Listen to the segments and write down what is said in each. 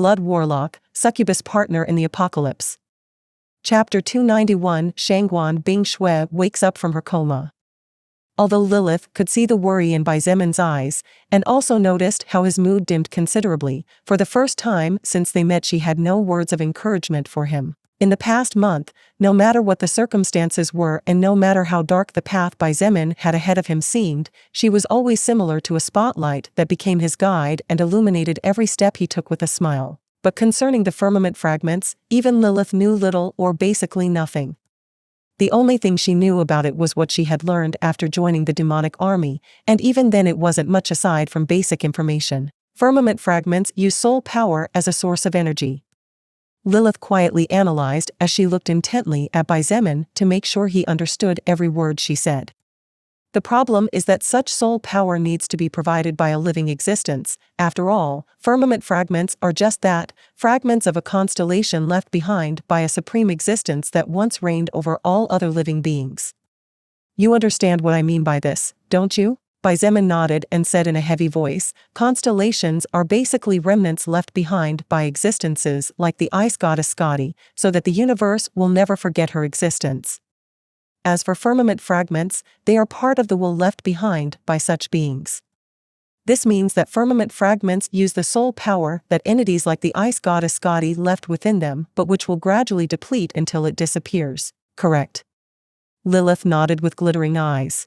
Blood Warlock, Succubus Partner in the Apocalypse. Chapter 291. Shangguan Bing Shui wakes up from her coma. Although Lilith could see the worry in Bai Zemin's eyes, and also noticed how his mood dimmed considerably, for the first time since they met she had no words of encouragement for him. In the past month, no matter what the circumstances were and no matter how dark the path Bai Zemin had ahead of him seemed, she was always similar to a spotlight that became his guide and illuminated every step he took with a smile. But concerning the firmament fragments, even Lilith knew little or basically nothing. The only thing she knew about it was what she had learned after joining the demonic army, and even then it wasn't much aside from basic information. Firmament fragments use soul power as a source of energy. Lilith quietly analyzed as she looked intently at Bai Zemin to make sure he understood every word she said. The problem is that such soul power needs to be provided by a living existence. After all, firmament fragments are just that, fragments of a constellation left behind by a supreme existence that once reigned over all other living beings. You understand what I mean by this, don't you? Bai Zemin nodded and said in a heavy voice, constellations are basically remnants left behind by existences like the ice goddess Skadi, so that the universe will never forget her existence. As for firmament fragments, they are part of the will left behind by such beings. This means that firmament fragments use the soul power that entities like the ice goddess Skadi left within them, but which will gradually deplete until it disappears. Correct? Lilith nodded with glittering eyes.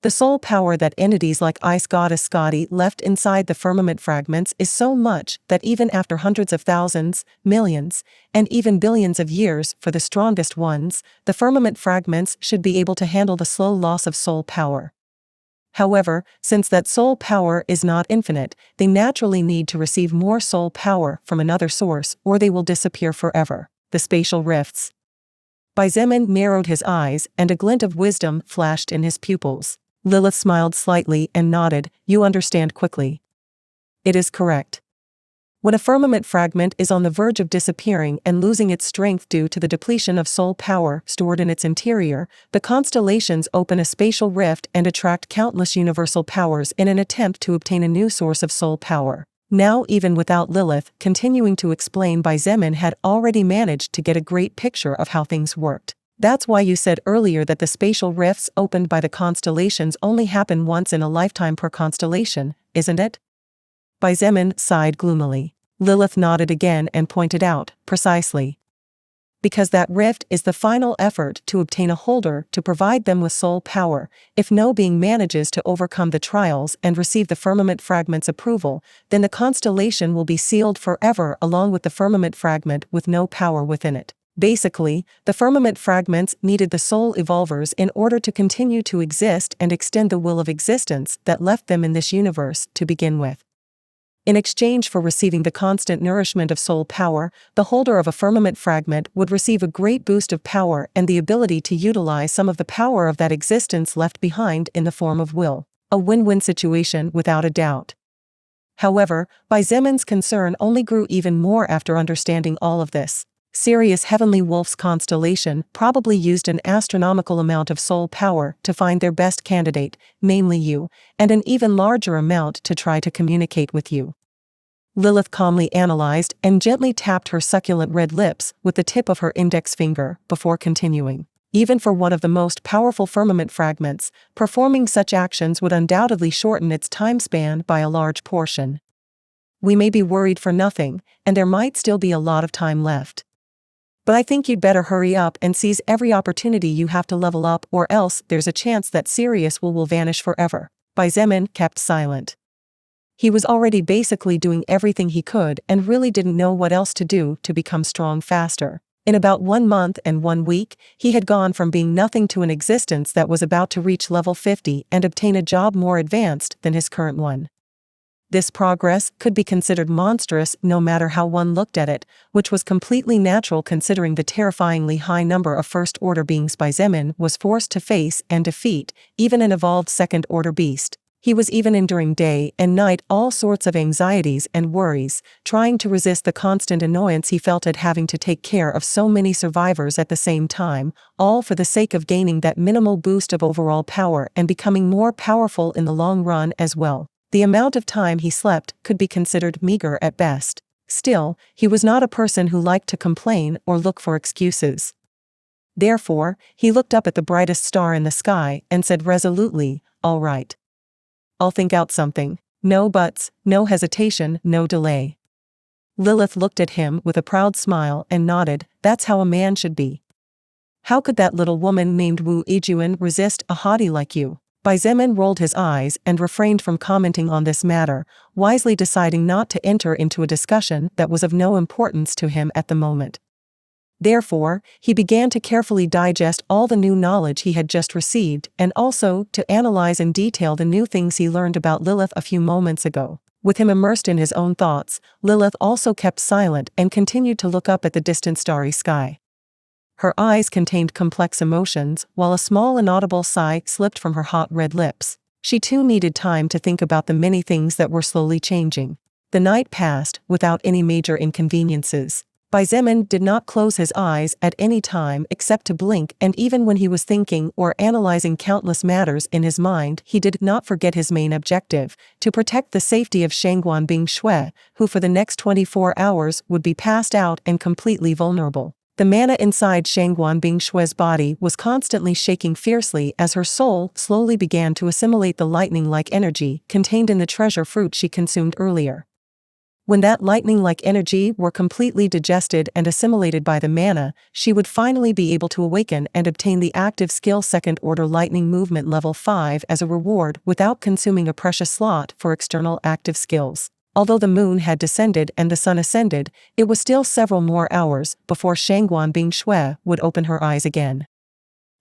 The soul power that entities like Ice Goddess Skadi left inside the firmament fragments is so much that even after hundreds of thousands, millions, and even billions of years for the strongest ones, the firmament fragments should be able to handle the slow loss of soul power. However, since that soul power is not infinite, they naturally need to receive more soul power from another source or they will disappear forever. The spatial rifts. Bai Zemin narrowed his eyes and a glint of wisdom flashed in his pupils. Lilith smiled slightly and nodded, you understand quickly. It is correct. When a firmament fragment is on the verge of disappearing and losing its strength due to the depletion of soul power stored in its interior, the constellations open a spatial rift and attract countless universal powers in an attempt to obtain a new source of soul power. Now, even without Lilith continuing to explain, Bai Zemin had already managed to get a great picture of how things worked. That's why you said earlier that the spatial rifts opened by the constellations only happen once in a lifetime per constellation, isn't it? Bai Zemin sighed gloomily. Lilith nodded again and pointed out, precisely. Because that rift is the final effort to obtain a holder to provide them with soul power. If no being manages to overcome the trials and receive the firmament fragment's approval, then the constellation will be sealed forever along with the firmament fragment with no power within it. Basically, the firmament fragments needed the soul evolvers in order to continue to exist and extend the will of existence that left them in this universe to begin with. In exchange for receiving the constant nourishment of soul power, the holder of a firmament fragment would receive a great boost of power and the ability to utilize some of the power of that existence left behind in the form of will. A win-win situation without a doubt. However, Bai Zemin's concern only grew even more after understanding all of this. Sirius Heavenly Wolf's constellation probably used an astronomical amount of soul power to find their best candidate, namely you, and an even larger amount to try to communicate with you. Lilith calmly analyzed and gently tapped her succulent red lips with the tip of her index finger before continuing. Even for one of the most powerful firmament fragments, performing such actions would undoubtedly shorten its time span by a large portion. We may be worried for nothing, and there might still be a lot of time left. But I think you'd better hurry up and seize every opportunity you have to level up, or else there's a chance that Sirius will vanish forever. Bai Zemin kept silent. He was already basically doing everything he could and really didn't know what else to do to become strong faster. In about 1 month and 1 week, he had gone from being nothing to an existence that was about to reach level 50 and obtain a job more advanced than his current one. This progress could be considered monstrous no matter how one looked at it, which was completely natural considering the terrifyingly high number of first-order beings Bai Zemin was forced to face and defeat, even an evolved second-order beast. He was even enduring day and night all sorts of anxieties and worries, trying to resist the constant annoyance he felt at having to take care of so many survivors at the same time, all for the sake of gaining that minimal boost of overall power and becoming more powerful in the long run as well. The amount of time he slept could be considered meager at best. Still, he was not a person who liked to complain or look for excuses. Therefore, he looked up at the brightest star in the sky and said resolutely, "All right. I'll think out something. No buts, no hesitation, no delay." Lilith looked at him with a proud smile and nodded. "That's how a man should be. How could that little woman named Wu Yijun resist a hottie like you?" Xietain rolled his eyes and refrained from commenting on this matter, wisely deciding not to enter into a discussion that was of no importance to him at the moment. Therefore, he began to carefully digest all the new knowledge he had just received and also to analyze in detail the new things he learned about Lilith a few moments ago. With him immersed in his own thoughts, Lilith also kept silent and continued to look up at the distant starry sky. Her eyes contained complex emotions, while a small inaudible sigh slipped from her hot red lips. She too needed time to think about the many things that were slowly changing. The night passed without any major inconveniences. Xietain did not close his eyes at any time except to blink, and even when he was thinking or analyzing countless matters in his mind, he did not forget his main objective, to protect the safety of Xietain Bingshui, who for the next 24 hours would be passed out and completely vulnerable. The mana inside Xietain Bingshui's body was constantly shaking fiercely as her soul slowly began to assimilate the lightning-like energy contained in the treasure fruit she consumed earlier. When that lightning-like energy were completely digested and assimilated by the mana, she would finally be able to awaken and obtain the active skill second order lightning movement level 5 as a reward without consuming a precious slot for external active skills. Although the moon had descended and the sun ascended, it was still several more hours before Xietain Bingshui would open her eyes again.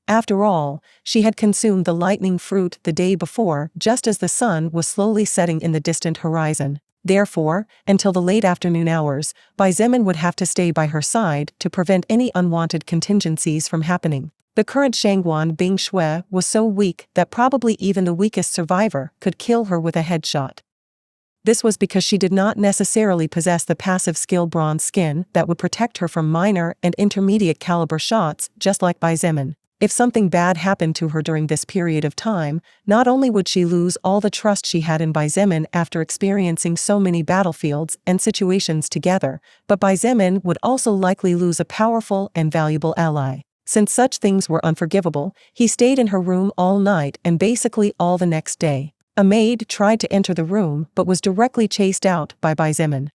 After all, she had consumed the lightning fruit the day before just as the sun was slowly setting in the distant horizon. Therefore, until the late afternoon hours, Xietain would have to stay by her side to prevent any unwanted contingencies from happening. The current Xietain Bingshui was so weak that probably even the weakest survivor could kill her with a headshot. This was because she did not necessarily possess the passive skill Bronze Skin that would protect her from minor and intermediate caliber shots, just like Xietain. If something bad happened to her during this period of time, not only would she lose all the trust she had in Xietain after experiencing so many battlefields and situations together, but Xietain would also likely lose a powerful and valuable ally. Since such things were unforgivable, he stayed in her room all night and basically all the next day. A maid tried to enter the room but was directly chased out by Xietain.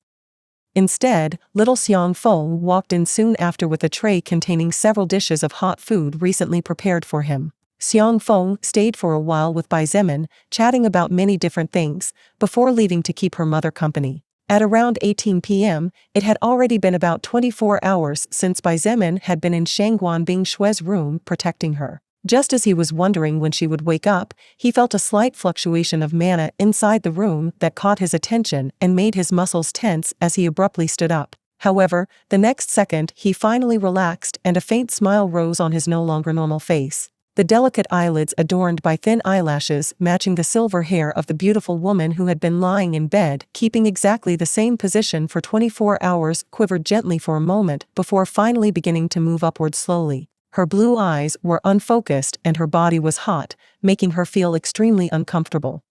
Instead, little Xiangfeng walked in soon after with a tray containing several dishes of hot food recently prepared for him. Xiangfeng stayed for a while with Xietain, chatting about many different things, before leaving to keep her mother company. At around 18 p.m., it had already been about 24 hours since Xietain had been in Xietain Bingshui's room protecting her. Just as he was wondering when she would wake up, he felt a slight fluctuation of mana inside the room that caught his attention and made his muscles tense as he abruptly stood up. However, the next second he finally relaxed and a faint smile rose on his no longer normal face. The delicate eyelids adorned by thin eyelashes matching the silver hair of the beautiful woman who had been lying in bed, keeping exactly the same position for 24 hours, quivered gently for a moment before finally beginning to move upward slowly. Her blue eyes were unfocused and her body was hot, making her feel extremely uncomfortable.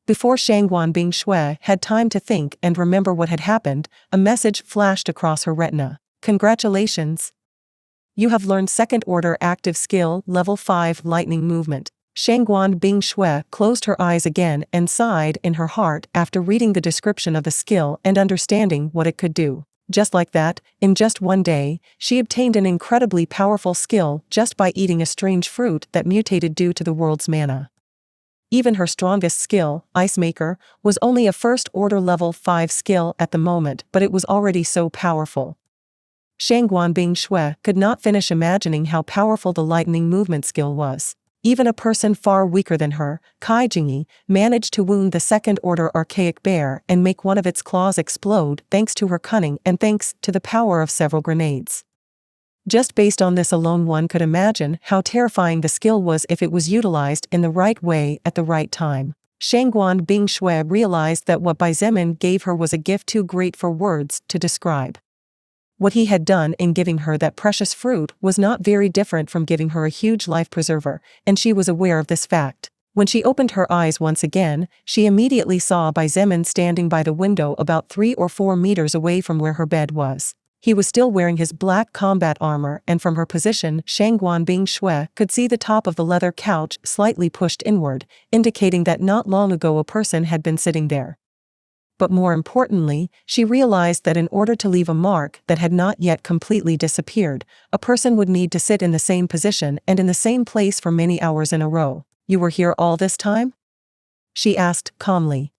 Before Xietain Bingshui had time to think and remember what had happened, a message flashed across her retina. "Congratulations! You have learned second order active skill level 5 lightning movement." Xietain Bingshui closed her eyes again and sighed in her heart after reading the description of the skill and understanding what it could do. Just like that, in just one day, she obtained an incredibly powerful skill just by eating a strange fruit that mutated due to the world's mana. Even her strongest skill, Ice Maker, was only a first-order level 5 skill at the moment, but it was already so powerful. Xietain Bingshui could not finish imagining how powerful the lightning movement skill was. Even a person far weaker than her, Kai Jingyi, managed to wound the second-order archaic bear and make one of its claws explode thanks to her cunning and thanks to the power of several grenades. Just based on this alone, one could imagine how terrifying the skill was if it was utilized in the right way at the right time. Xietain Bingshui realized that what Xietain gave her was a gift too great for words to describe. What he had done in giving her that precious fruit was not very different from giving her a huge life preserver, and she was aware of this fact. When she opened her eyes once again, she immediately saw Xietain standing by the window about 3 or 4 meters away from where her bed was. He was still wearing his black combat armor, and from her position Shangguan Bingshui could see the top of the leather couch slightly pushed inward, indicating that not long ago a person had been sitting there. But more importantly, she realized that in order to leave a mark that had not yet completely disappeared, a person would need to sit in the same position and in the same place for many hours in a row. "You were here all this time?" she asked calmly.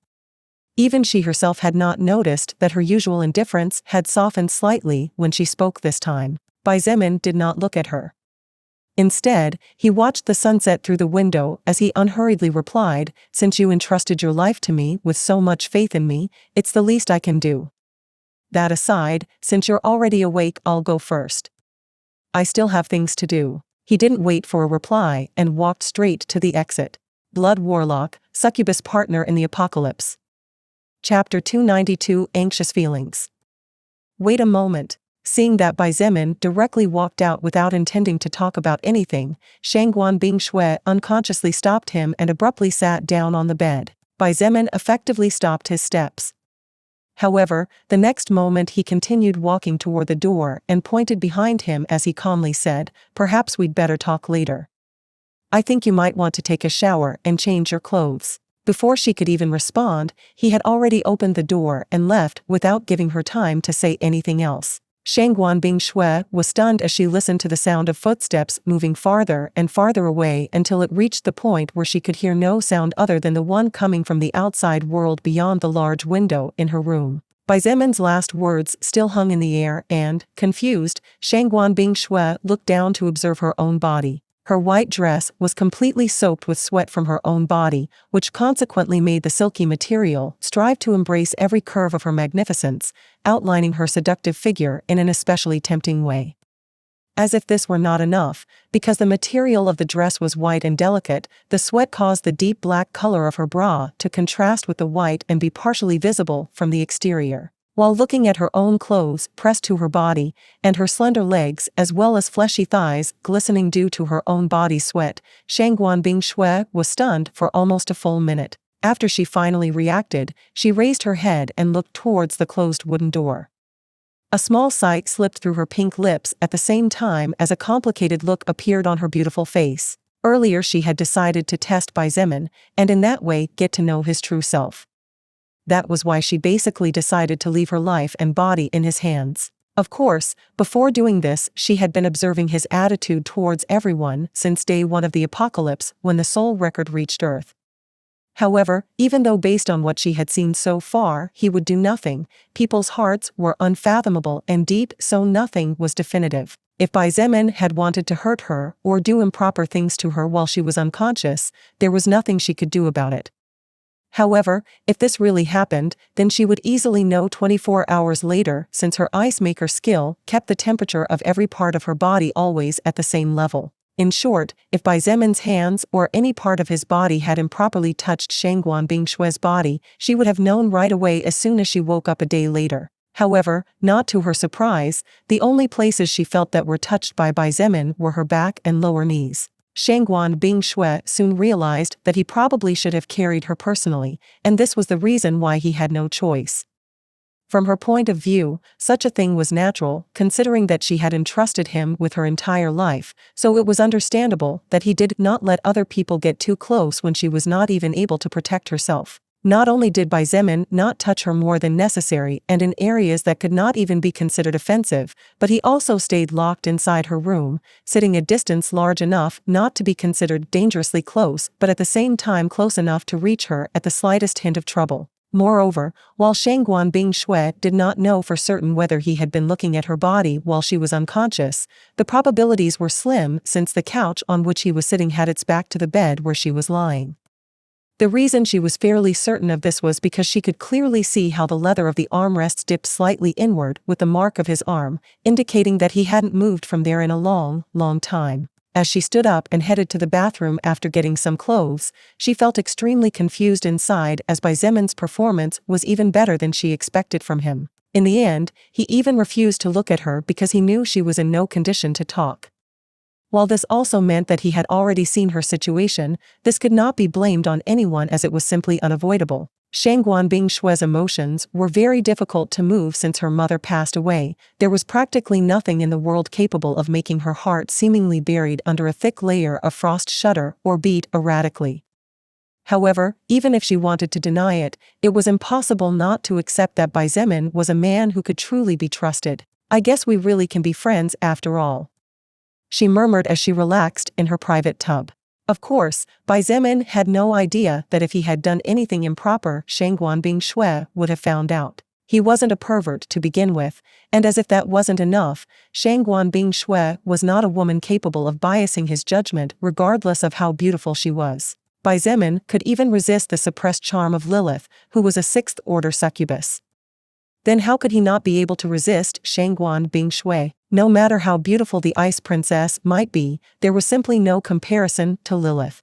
Even she herself had not noticed that her usual indifference had softened slightly when she spoke this time. Xietain did not look at her. Instead, he watched the sunset through the window as he unhurriedly replied, "Since you entrusted your life to me with so much faith in me, it's the least I can do. That aside, since you're already awake, I'll go first. I still have things to do." He didn't wait for a reply and walked straight to the exit. Blood Warlock, Succubus Partner in the Apocalypse. Chapter 292 Anxious Feelings. Wait a moment. Seeing that Xietain directly walked out without intending to talk about anything, Shangguan Bingshui unconsciously stopped him and abruptly sat down on the bed. Xietain effectively stopped his steps. However, the next moment he continued walking toward the door and pointed behind him as he calmly said, "Perhaps we'd better talk later. I think you might want to take a shower and change your clothes." Before she could even respond, he had already opened the door and left without giving her time to say anything else. Shangguan Bingshui was stunned as she listened to the sound of footsteps moving farther and farther away until it reached the point where she could hear no sound other than the one coming from the outside world beyond the large window in her room. Xietain's last words still hung in the air and, confused, Shangguan Bingshui looked down to observe her own body. Her white dress was completely soaked with sweat from her own body, which consequently made the silky material strive to embrace every curve of her magnificence, outlining her seductive figure in an especially tempting way. As if this were not enough, because the material of the dress was white and delicate, the sweat caused the deep black color of her bra to contrast with the white and be partially visible from the exterior. While looking at her own clothes pressed to her body, and her slender legs as well as fleshy thighs glistening due to her own body sweat, Shangguan Bingshui was stunned for almost a full minute. After she finally reacted, she raised her head and looked towards the closed wooden door. A small sigh slipped through her pink lips at the same time as a complicated look appeared on her beautiful face. Earlier she had decided to test Xietain, and in that way get to know his true self. That was why she basically decided to leave her life and body in his hands. Of course, before doing this she had been observing his attitude towards everyone since day one of the apocalypse when the soul record reached Earth. However, even though based on what she had seen so far he would do nothing, people's hearts were unfathomable and deep, so nothing was definitive. If Xietain had wanted to hurt her or do improper things to her while she was unconscious, there was nothing she could do about it. However, if this really happened, then she would easily know 24 hours later, since her ice maker skill kept the temperature of every part of her body always at the same level. In short, if Xietain's hands or any part of his body had improperly touched Shangguan Bingshui's body, she would have known right away as soon as she woke up a day later. However, not to her surprise, the only places she felt that were touched by Xietain were her back and lower knees. Shangguan Bingshui soon realized that he probably should have carried her personally, and this was the reason why he had no choice. From her point of view, such a thing was natural, considering that she had entrusted him with her entire life, so it was understandable that he did not let other people get too close when she was not even able to protect herself. Not only did Xietain not touch her more than necessary and in areas that could not even be considered offensive, but he also stayed locked inside her room, sitting a distance large enough not to be considered dangerously close but at the same time close enough to reach her at the slightest hint of trouble. Moreover, while Shangguan Bingshui did not know for certain whether he had been looking at her body while she was unconscious, the probabilities were slim since the couch on which he was sitting had its back to the bed where she was lying. The reason she was fairly certain of this was because she could clearly see how the leather of the armrests dipped slightly inward with the mark of his arm, indicating that he hadn't moved from there in a long, long time. As she stood up and headed to the bathroom after getting some clothes, she felt extremely confused inside as Xietain's performance was even better than she expected from him. In the end, he even refused to look at her because he knew she was in no condition to talk. While this also meant that he had already seen her situation, this could not be blamed on anyone as it was simply unavoidable. Shangguan Bingshue's emotions were very difficult to move since her mother passed away. There was practically nothing in the world capable of making her heart seemingly buried under a thick layer of frost shudder or beat erratically. However, even if she wanted to deny it, it was impossible not to accept that Bai Zemin was a man who could truly be trusted. "I guess we really can be friends after all," she murmured as she relaxed in her private tub. Of course, Bai Zemin had no idea that if he had done anything improper, Shangguan Bingshue would have found out. He wasn't a pervert to begin with, and as if that wasn't enough, Shangguan Bingshue was not a woman capable of biasing his judgment regardless of how beautiful she was. Bai Zemin could even resist the suppressed charm of Lilith, who was a sixth-order succubus. Then how could he not be able to resist Shangguan Bingshue? No matter how beautiful the Ice Princess might be, there was simply no comparison to Lilith.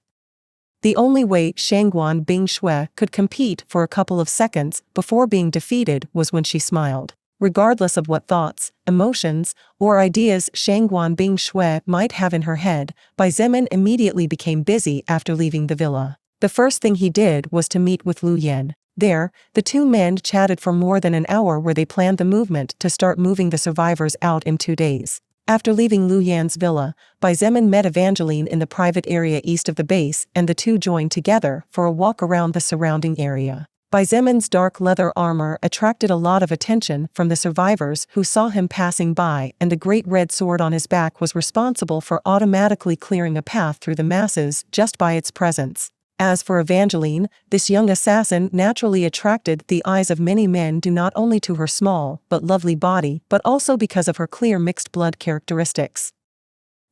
The only way Shangguan Bingshue could compete for a couple of seconds before being defeated was when she smiled. Regardless of what thoughts, emotions, or ideas Shangguan Bingshue might have in her head, Bai Zemin immediately became busy after leaving the villa. The first thing he did was to meet with Lu Yan. There, the two men chatted for more than an hour where they planned the movement to start moving the survivors out in 2 days. After leaving Lu Yan's villa, Bai Zemin met Evangeline in the private area east of the base and the two joined together for a walk around the surrounding area. Bai Zemin's dark leather armor attracted a lot of attention from the survivors who saw him passing by, and the great red sword on his back was responsible for automatically clearing a path through the masses just by its presence. As for Evangeline, this young assassin naturally attracted the eyes of many men due not only to her small but lovely body but also because of her clear mixed blood characteristics.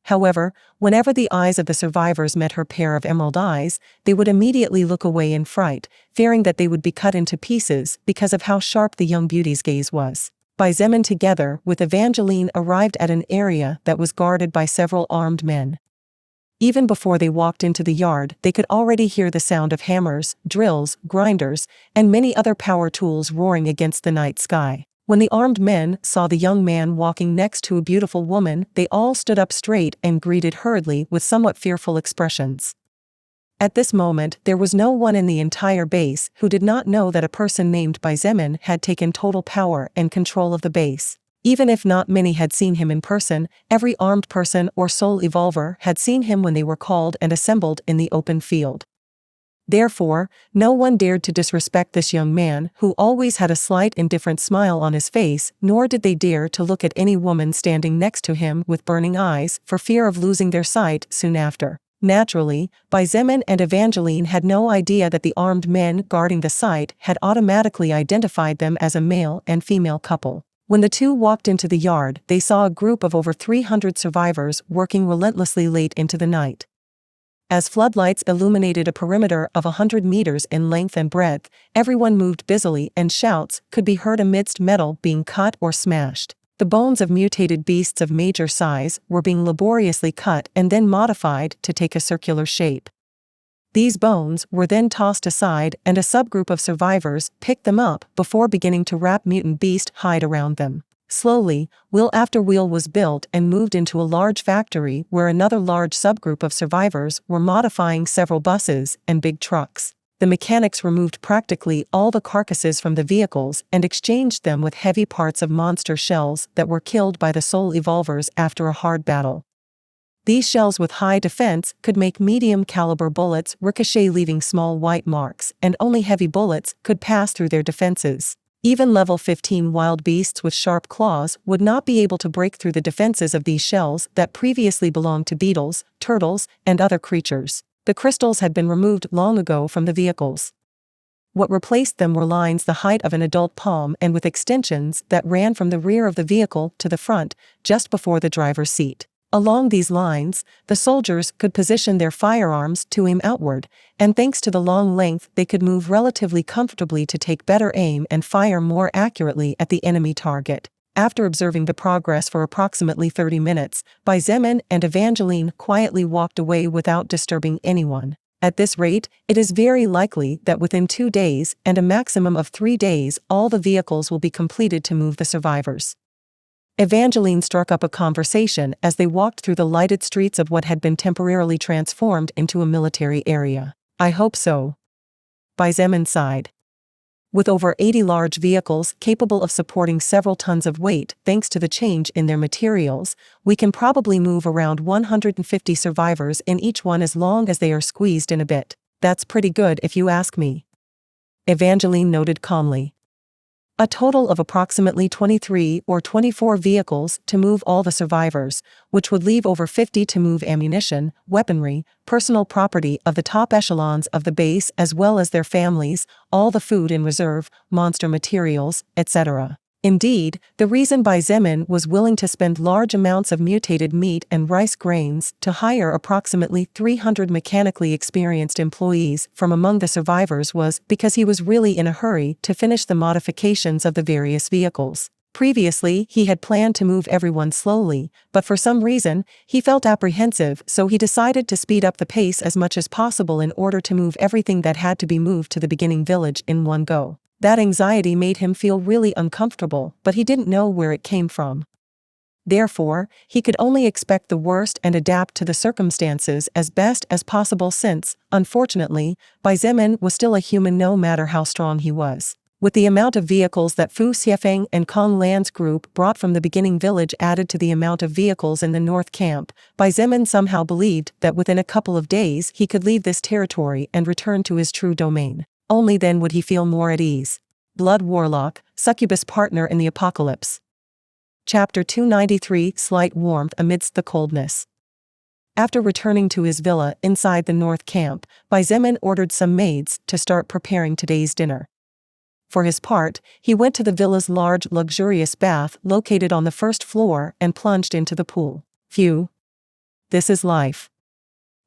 However, whenever the eyes of the survivors met her pair of emerald eyes, they would immediately look away in fright, fearing that they would be cut into pieces because of how sharp the young beauty's gaze was. Bai Zemin together with Evangeline arrived at an area that was guarded by several armed men. Even before they walked into the yard, they could already hear the sound of hammers, drills, grinders, and many other power tools roaring against the night sky. When the armed men saw the young man walking next to a beautiful woman, they all stood up straight and greeted hurriedly with somewhat fearful expressions. At this moment, there was no one in the entire base who did not know that a person named Bai Zemin had taken total power and control of the base. Even if not many had seen him in person, every armed person or soul evolver had seen him when they were called and assembled in the open field. Therefore, no one dared to disrespect this young man who always had a slight indifferent smile on his face, nor did they dare to look at any woman standing next to him with burning eyes for fear of losing their sight soon after. Naturally, Bai Zemin and Evangeline had no idea that the armed men guarding the site had automatically identified them as a male and female couple. When the two walked into the yard, they saw a group of over 300 survivors working relentlessly late into the night. As floodlights illuminated a perimeter of 100 meters in length and breadth, everyone moved busily and shouts could be heard amidst metal being cut or smashed. The bones of mutated beasts of major size were being laboriously cut and then modified to take a circular shape. These bones were then tossed aside and a subgroup of survivors picked them up before beginning to wrap mutant beast hide around them. Slowly, wheel after wheel was built and moved into a large factory where another large subgroup of survivors were modifying several buses and big trucks. The mechanics removed practically all the carcasses from the vehicles and exchanged them with heavy parts of monster shells that were killed by the soul evolvers after a hard battle. These shells with high defense could make medium-caliber bullets ricochet, leaving small white marks, and only heavy bullets could pass through their defenses. Even level 15 wild beasts with sharp claws would not be able to break through the defenses of these shells that previously belonged to beetles, turtles, and other creatures. The crystals had been removed long ago from the vehicles. What replaced them were lines the height of an adult palm and with extensions that ran from the rear of the vehicle to the front, just before the driver's seat. Along these lines, the soldiers could position their firearms to aim outward, and thanks to the long length they could move relatively comfortably to take better aim and fire more accurately at the enemy target. After observing the progress for approximately 30 minutes, Bai Zemin and Evangeline quietly walked away without disturbing anyone. At this rate, it is very likely that within 2 days and a maximum of 3 days all the vehicles will be completed to move the survivors. Evangeline struck up a conversation as they walked through the lighted streets of what had been temporarily transformed into a military area. I hope so. Xietain sighed. With over 80 large vehicles capable of supporting several tons of weight thanks to the change in their materials, we can probably move around 150 survivors in each one as long as they are squeezed in a bit. That's pretty good if you ask me. Evangeline noted calmly. A total of approximately 23 or 24 vehicles to move all the survivors, which would leave over 50 to move ammunition, weaponry, personal property of the top echelons of the base as well as their families, all the food in reserve, monster materials, etc. Indeed, the reason Xietain was willing to spend large amounts of mutated meat and rice grains to hire approximately 300 mechanically experienced employees from among the survivors was because he was really in a hurry to finish the modifications of the various vehicles. Previously, he had planned to move everyone slowly, but for some reason, he felt apprehensive, so he decided to speed up the pace as much as possible in order to move everything that had to be moved to the beginning village in one go. That anxiety made him feel really uncomfortable, but he didn't know where it came from. Therefore, he could only expect the worst and adapt to the circumstances as best as possible since, unfortunately, Xietain was still a human no matter how strong he was. With the amount of vehicles that Fu Xiefeng and Kong Lan's group brought from the beginning village added to the amount of vehicles in the north camp, Xietain somehow believed that within a couple of days he could leave this territory and return to his true domain. Only then would he feel more at ease. Blood Warlock, Succubus Partner in the Apocalypse. Chapter 293 Slight Warmth Amidst the Coldness. After returning to his villa inside the north camp, Xietain ordered some maids to start preparing today's dinner. For his part, he went to the villa's large luxurious bath located on the first floor and plunged into the pool. Phew. This is life.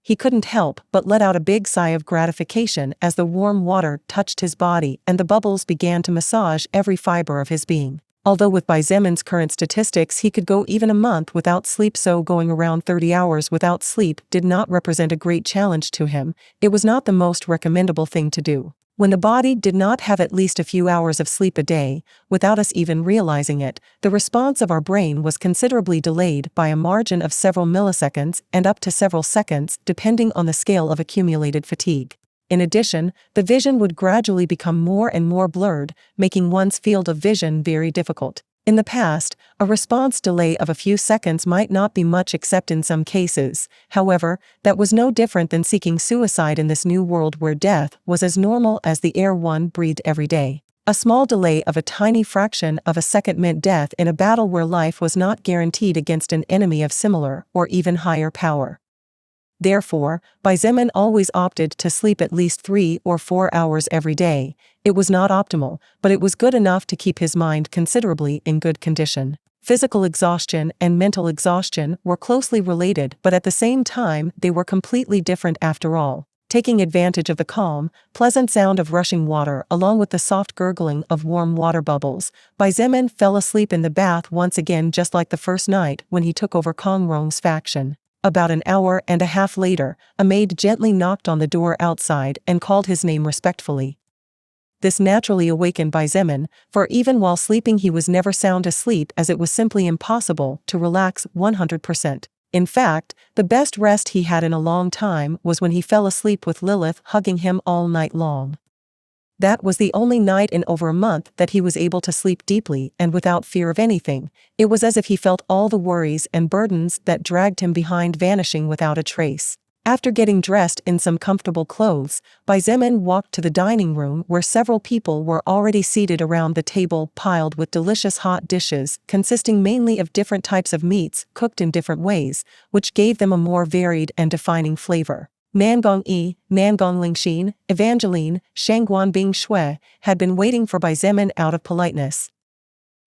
He couldn't help but let out a big sigh of gratification as the warm water touched his body and the bubbles began to massage every fiber of his being. Although with Xietan's current statistics he could go even a month without sleep, so going around 30 hours without sleep did not represent a great challenge to him, it was not the most recommendable thing to do. When the body did not have at least a few hours of sleep a day, without us even realizing it, the response of our brain was considerably delayed by a margin of several milliseconds and up to several seconds depending on the scale of accumulated fatigue. In addition, the vision would gradually become more and more blurred, making one's field of vision very difficult. In the past, a response delay of a few seconds might not be much except in some cases. However, that was no different than seeking suicide in this new world where death was as normal as the air one breathed every day. A small delay of a tiny fraction of a second meant death in a battle where life was not guaranteed against an enemy of similar or even higher power. Therefore, Xietain always opted to sleep at least 3 or 4 hours every day. It was not optimal, but it was good enough to keep his mind considerably in good condition. Physical exhaustion and mental exhaustion were closely related, but at the same time they were completely different after all. Taking advantage of the calm, pleasant sound of rushing water along with the soft gurgling of warm water bubbles, Xietain fell asleep in the bath once again just like the first night when he took over Kong Rong's faction. About an hour and a half later, a maid gently knocked on the door outside and called his name respectfully. This naturally awakened Xietain, for even while sleeping he was never sound asleep as it was simply impossible to relax 100%. In fact, the best rest he had in a long time was when he fell asleep with Lilith hugging him all night long. That was the only night in over a month that he was able to sleep deeply and without fear of anything. It was as if he felt all the worries and burdens that dragged him behind vanishing without a trace. After getting dressed in some comfortable clothes, Xietain walked to the dining room where several people were already seated around the table piled with delicious hot dishes consisting mainly of different types of meats cooked in different ways, which gave them a more varied and defining flavor. Nangong Yi, Nangong Lingxin, Evangeline, Shangguan Bing Shui had been waiting for Xietain out of politeness.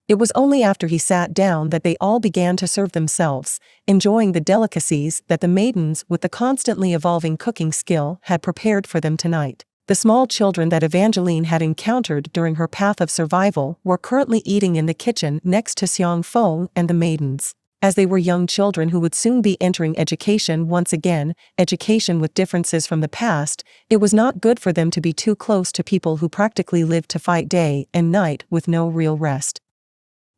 It was only after he sat down that they all began to serve themselves, enjoying the delicacies that the maidens with the constantly evolving cooking skill had prepared for them tonight. The small children that Evangeline had encountered during her path of survival were currently eating in the kitchen next to Xiang Feng and the maidens. As they were young children who would soon be entering education once again, education with differences from the past, it was not good for them to be too close to people who practically lived to fight day and night with no real rest.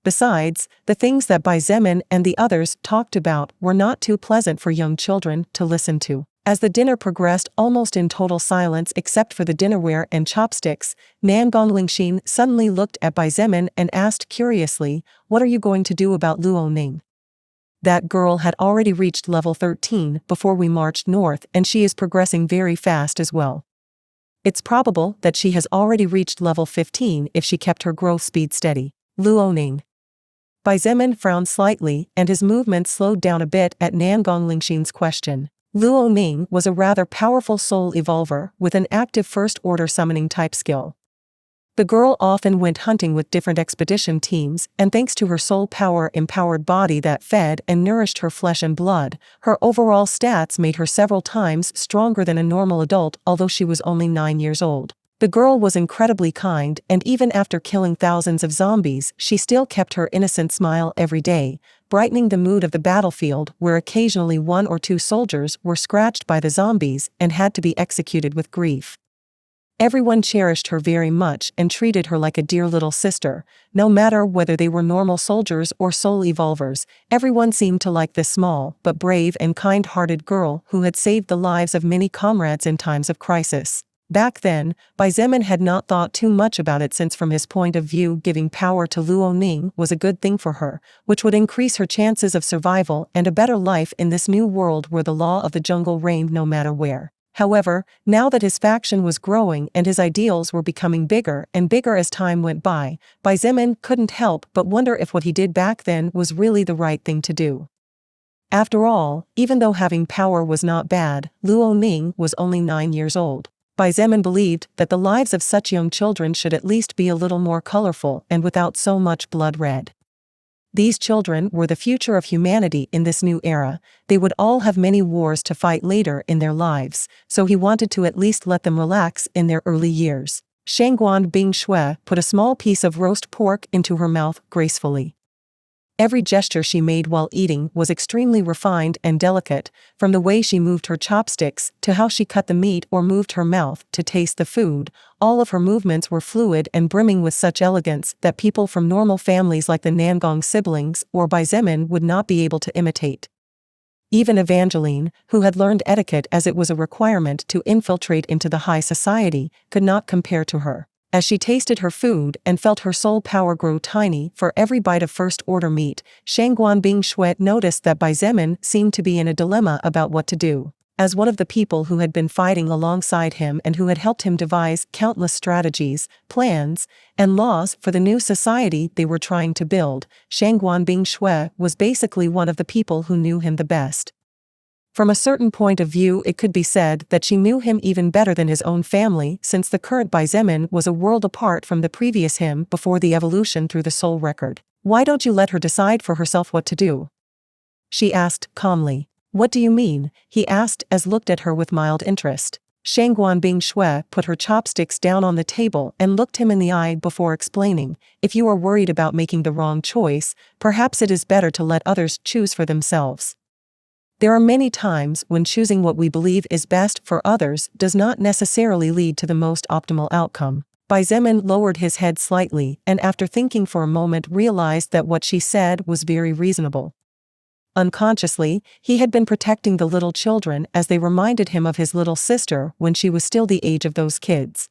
Besides, the things that Bai Zemin and the others talked about were not too pleasant for young children to listen to. As the dinner progressed almost in total silence except for the dinnerware and chopsticks, Nangong Lingxin suddenly looked at Bai Zemin and asked curiously, "What are you going to do about Luo Ning?" That girl had already reached level 13 before we marched north, and she is progressing very fast as well. It's probable that she has already reached level 15 if she kept her growth speed steady. Luo Ning. Bai Zemin frowned slightly, and his movement slowed down a bit at Nangong Lingxin's question. Luo Ning was a rather powerful soul evolver with an active first-order summoning type skill. The girl often went hunting with different expedition teams, and thanks to her soul power-empowered body that fed and nourished her flesh and blood, her overall stats made her several times stronger than a normal adult, although she was only 9 years old. The girl was incredibly kind, and even after killing thousands of zombies, she still kept her innocent smile every day, brightening the mood of the battlefield where occasionally 1 or 2 soldiers were scratched by the zombies and had to be executed with grief. Everyone cherished her very much and treated her like a dear little sister, no matter whether they were normal soldiers or soul evolvers. Everyone seemed to like this small but brave and kind-hearted girl who had saved the lives of many comrades in times of crisis. Back then, Bai Zemin had not thought too much about it, since from his point of view giving power to Luo Ning was a good thing for her, which would increase her chances of survival and a better life in this new world where the law of the jungle reigned no matter where. However, now that his faction was growing and his ideals were becoming bigger and bigger as time went by, Bai Zemin couldn't help but wonder if what he did back then was really the right thing to do. After all, even though having power was not bad, Luo Ning was only 9 years old. Bai Zemin believed that the lives of such young children should at least be a little more colorful and without so much blood red. These children were the future of humanity in this new era. They would all have many wars to fight later in their lives, so he wanted to at least let them relax in their early years. Shangguan Bingshui put a small piece of roast pork into her mouth gracefully. Every gesture she made while eating was extremely refined and delicate, from the way she moved her chopsticks to how she cut the meat or moved her mouth to taste the food. All of her movements were fluid and brimming with such elegance that people from normal families like the Nangong siblings or Bai Zemin would not be able to imitate. Even Evangeline, who had learned etiquette as it was a requirement to infiltrate into the high society, could not compare to her. As she tasted her food and felt her soul power grow tiny for every bite of first-order meat, Shangguan Bingshui noticed that Bai Zemin seemed to be in a dilemma about what to do. As one of the people who had been fighting alongside him and who had helped him devise countless strategies, plans, and laws for the new society they were trying to build, Shangguan Bingshui was basically one of the people who knew him the best. From a certain point of view, it could be said that she knew him even better than his own family, since the current Bai Zemin was a world apart from the previous him before the evolution through the soul record. "Why don't you let her decide for herself what to do?" she asked calmly. "What do you mean?" he asked as looked at her with mild interest. Shangguan Bingshui put her chopsticks down on the table and looked him in the eye before explaining, "If you are worried about making the wrong choice, perhaps it is better to let others choose for themselves. There are many times when choosing what we believe is best for others does not necessarily lead to the most optimal outcome." Bai Zemin lowered his head slightly and after thinking for a moment realized that what she said was very reasonable. Unconsciously, he had been protecting the little children as they reminded him of his little sister when she was still the age of those kids.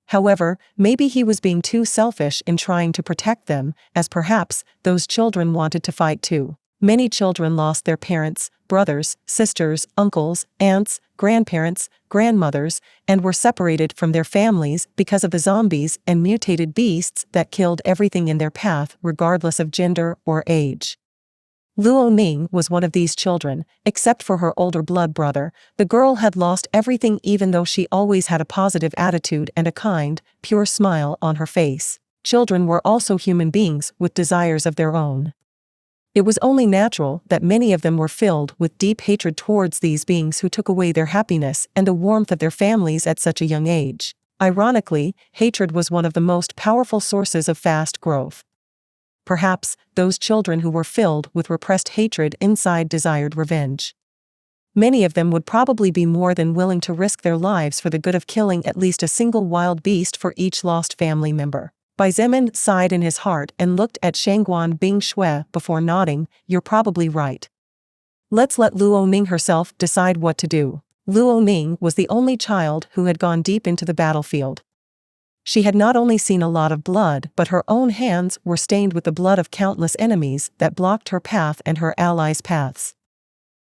However, maybe he was being too selfish in trying to protect them, as perhaps those children wanted to fight too. Many children lost their parents, brothers, sisters, uncles, aunts, grandparents, grandmothers, and were separated from their families because of the zombies and mutated beasts that killed everything in their path regardless of gender or age. Luo Ning was one of these children. Except for her older blood brother, the girl had lost everything, even though she always had a positive attitude and a kind, pure smile on her face. Children were also human beings with desires of their own. It was only natural that many of them were filled with deep hatred towards these beings who took away their happiness and the warmth of their families at such a young age. Ironically, hatred was one of the most powerful sources of fast growth. Perhaps those children who were filled with repressed hatred inside desired revenge. Many of them would probably be more than willing to risk their lives for the good of killing at least a single wild beast for each lost family member. Bai Zemin sighed in his heart and looked at Shangguan Bingshui before nodding. You're probably right. Let's let Luo Ning herself decide what to do. Luo Ning was the only child who had gone deep into the battlefield. She had not only seen a lot of blood, but her own hands were stained with the blood of countless enemies that blocked her path and her allies' paths.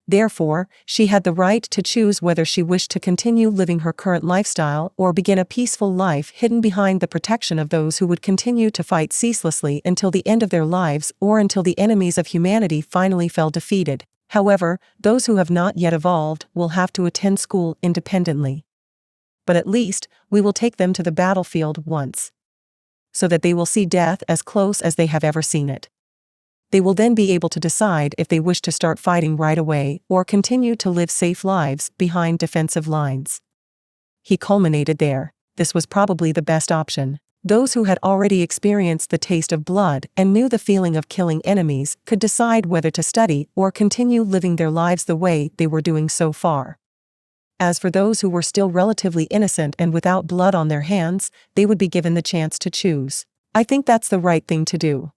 Therefore, she had the right to choose whether she wished to continue living her current lifestyle or begin a peaceful life hidden behind the protection of those who would continue to fight ceaselessly until the end of their lives or until the enemies of humanity finally fell defeated. However, those who have not yet evolved will have to attend school independently. But at least, we will take them to the battlefield once, so that they will see death as close as they have ever seen it. They will then be able to decide if they wish to start fighting right away or continue to live safe lives behind defensive lines. He culminated there. This was probably the best option. Those who had already experienced the taste of blood and knew the feeling of killing enemies could decide whether to study or continue living their lives the way they were doing so far. As for those who were still relatively innocent and without blood on their hands, they would be given the chance to choose. I think that's the right thing to do.